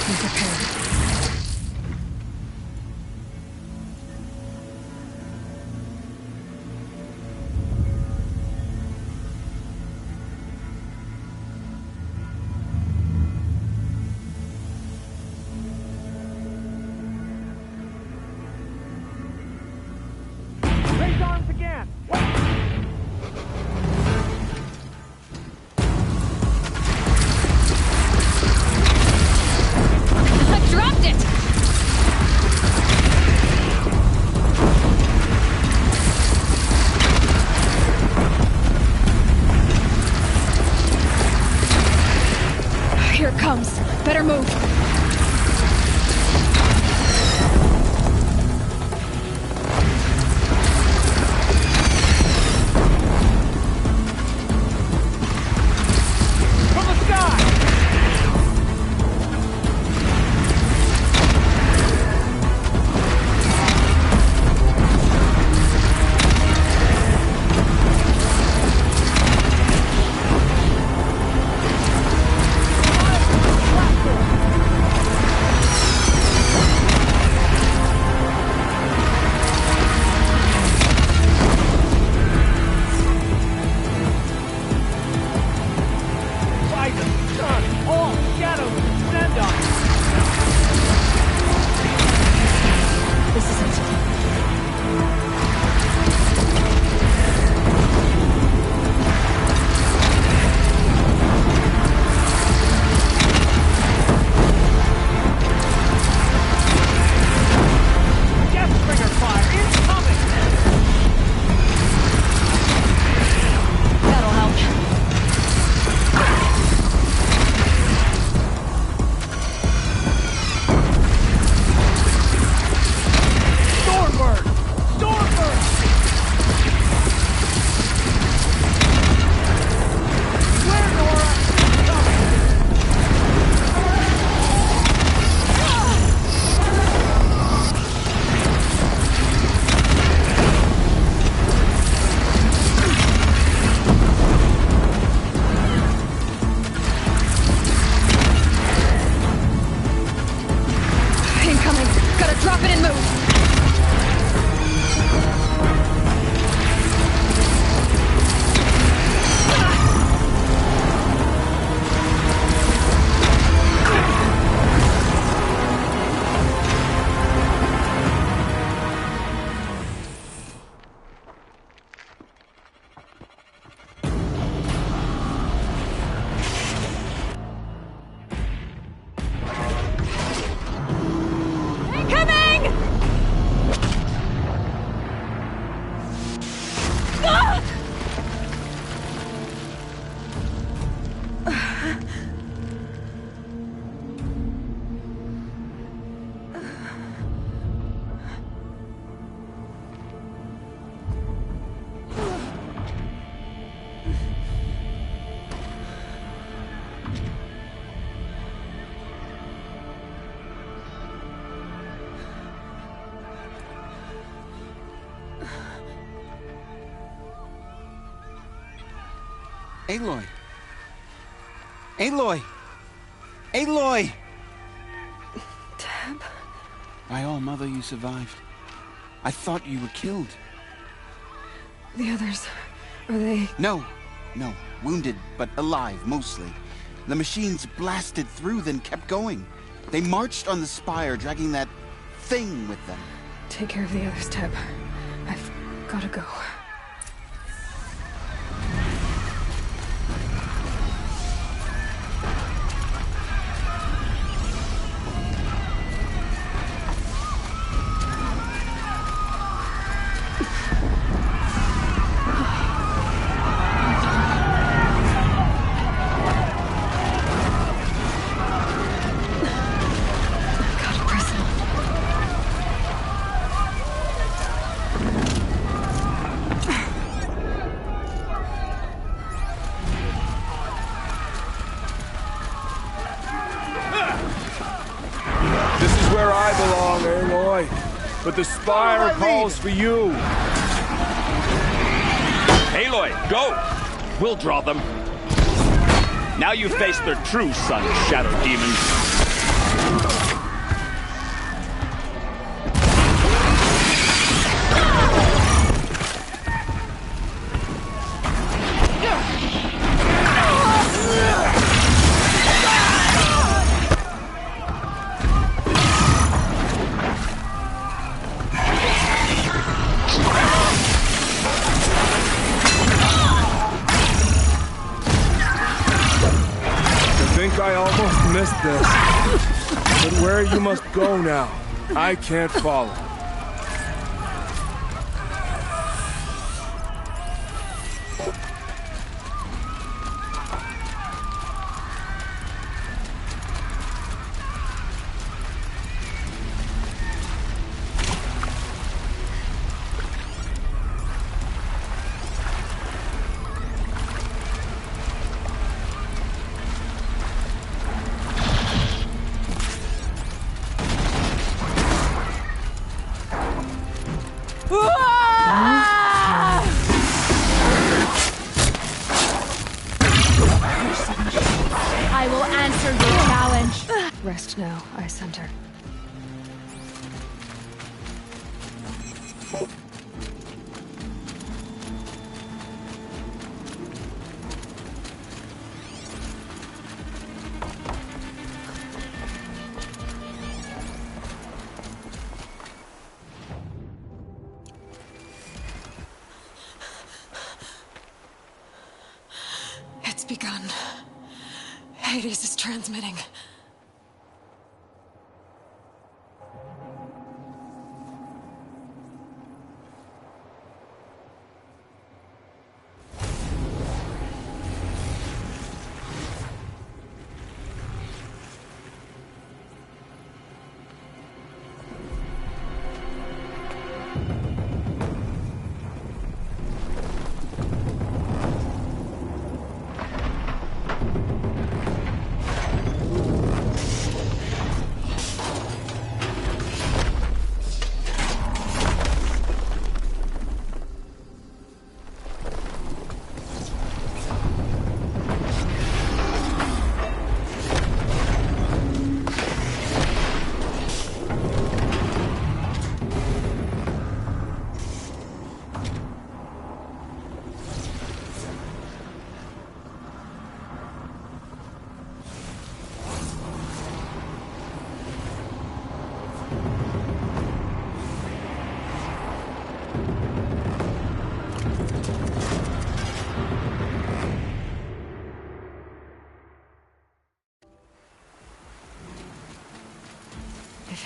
Be prepared. Raise arms again! Dropped it! Here it comes. Better move. Drop it and move! Aloy! Aloy! Aloy! Deb? By all, Mother, you survived. I thought you were killed. The others, are they... No. Wounded, but alive, mostly. The machines blasted through, then kept going. They marched on the spire, dragging that thing with them. Take care of the others, Deb. I've gotta go. But the spire calls for you. Aloy, go! We'll draw them. Now you face their true son, Shadow Demon. I almost missed this. But where you must go now, I can't follow. I will answer your challenge. Rest now, Ice Hunter. It's begun. Hades is transmitting.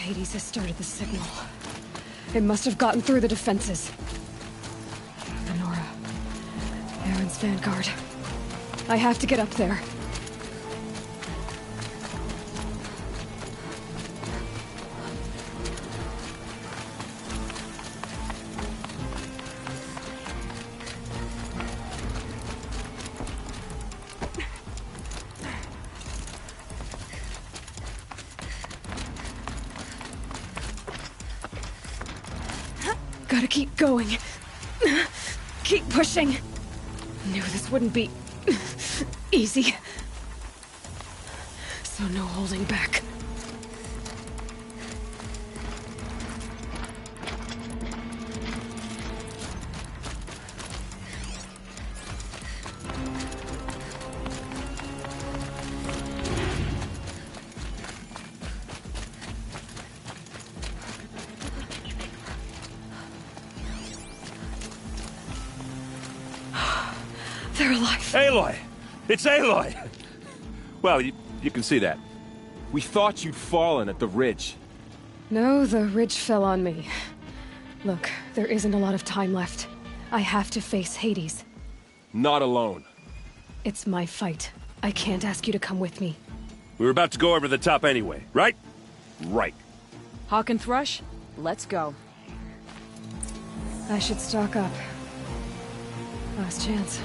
Hades has started the signal. It must have gotten through the defenses. Venora. Aaron's vanguard. I have to get up there. Gotta keep going. Keep pushing. Knew this wouldn't be easy. So no holding back. They're alive. Aloy! It's Aloy! Well, you can see that. We thought you'd fallen at the ridge. No, the ridge fell on me. Look, there isn't a lot of time left. I have to face Hades. Not alone. It's my fight. I can't ask you to come with me. We were about to go over the top anyway, right? Right. Hawk and Thrush, let's go. I should stock up. Last chance.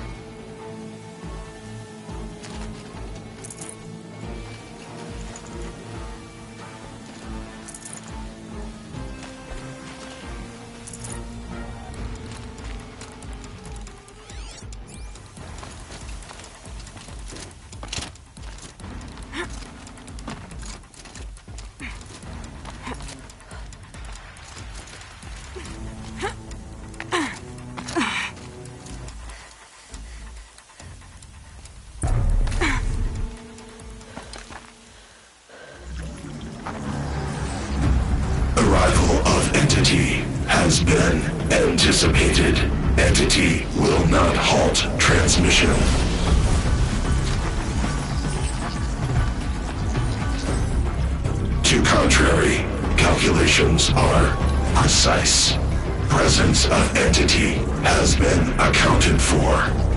Entity has been anticipated. Entity will not halt transmission. To contrary, calculations are precise. Presence of entity has been accounted for.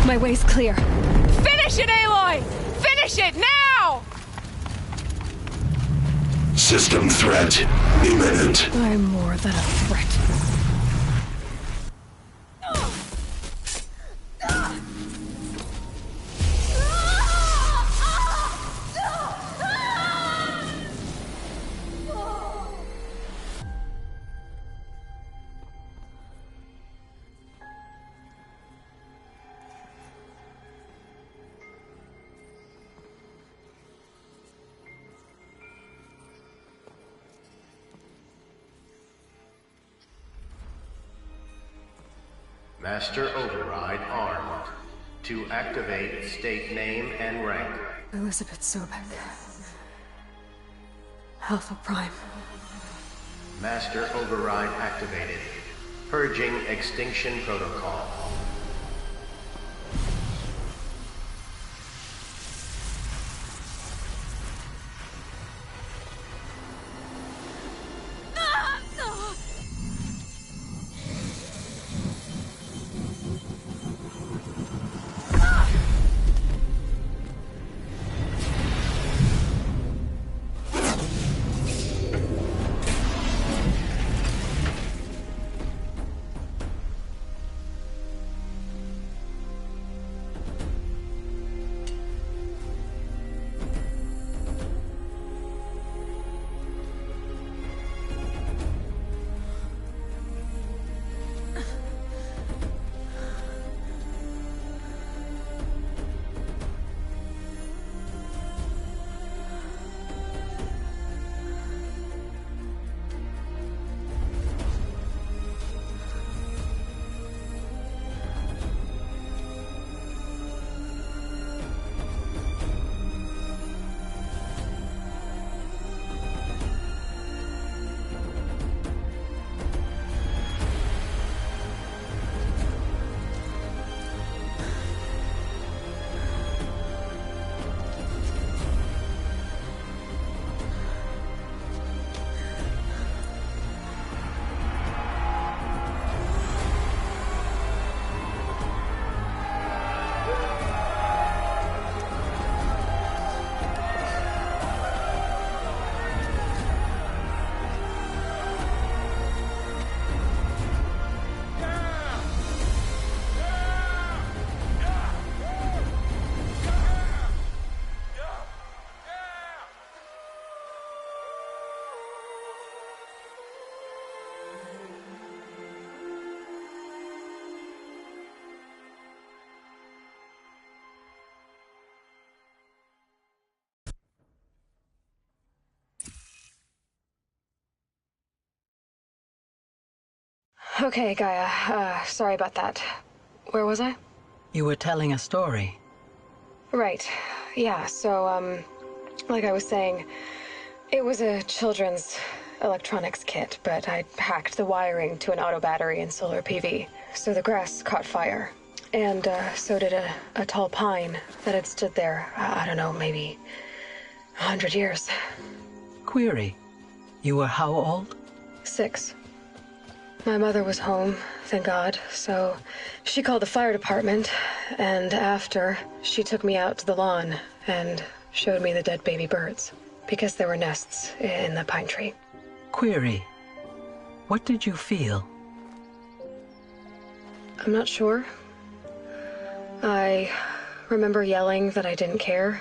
My way's clear. Finish it, Aloy! Finish it, now! System threat imminent. I'm more than a threat. Master Override armed. To activate, state name and rank. Elizabeth Sobek. Alpha Prime. Master Override activated. Purging Extinction Protocol. Okay, Gaia. Sorry about that. Where was I? You were telling a story. Right. Yeah, so, like I was saying, it was a children's electronics kit, but I hacked the wiring to an auto battery and solar PV. So the grass caught fire. And, so did a tall pine that had stood there, I don't know, maybe 100 years. Query. You were how old? 6. My mother was home, thank God, so she called the fire department, and after, she took me out to the lawn and showed me the dead baby birds, because there were nests in the pine tree. Query. What did you feel? I'm not sure. I remember yelling that I didn't care,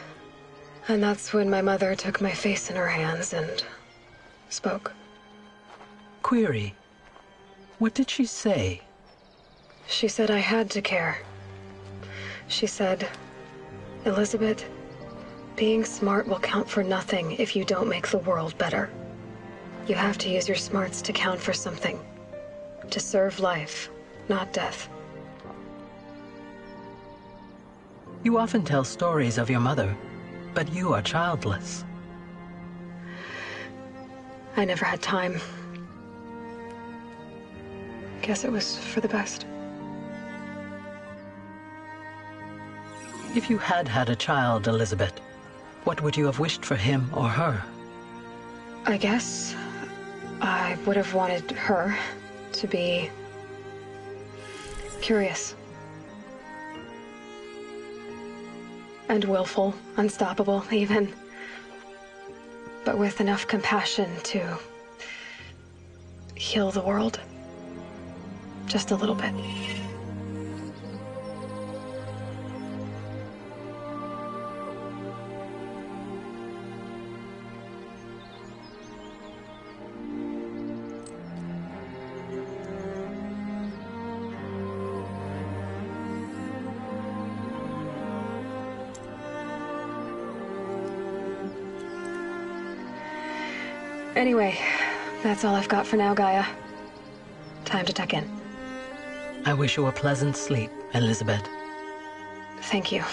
and that's when my mother took my face in her hands and spoke. Query. What did she say? She said I had to care. She said, Elizabeth, being smart will count for nothing if you don't make the world better. You have to use your smarts to count for something. To serve life, not death. You often tell stories of your mother, but you are childless. I never had time. Guess it was for the best. If you had had a child, Elizabeth, what would you have wished for him or her? I guess I would have wanted her to be curious. And willful, unstoppable, even. But with enough compassion to heal the world. Just a little bit. Anyway, that's all I've got for now, Gaia. Time to tuck in. I wish you a pleasant sleep, Elizabeth. Thank you.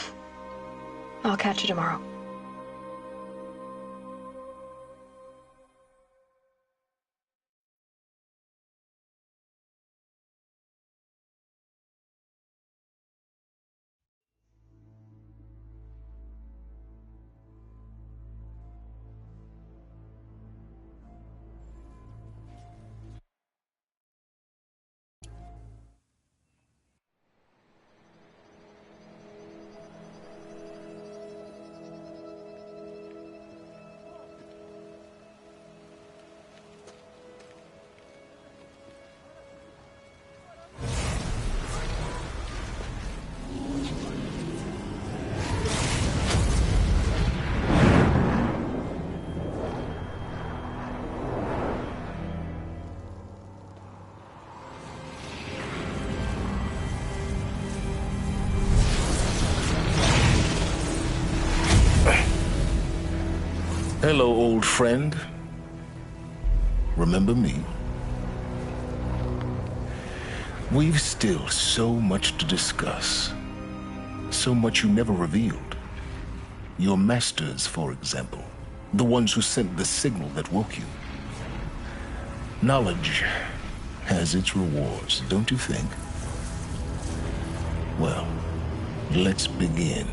I'll catch you tomorrow. Hello, old friend. Remember me? We've still so much to discuss. So much you never revealed. Your masters, for example. The ones who sent the signal that woke you. Knowledge has its rewards, don't you think? Well, let's begin.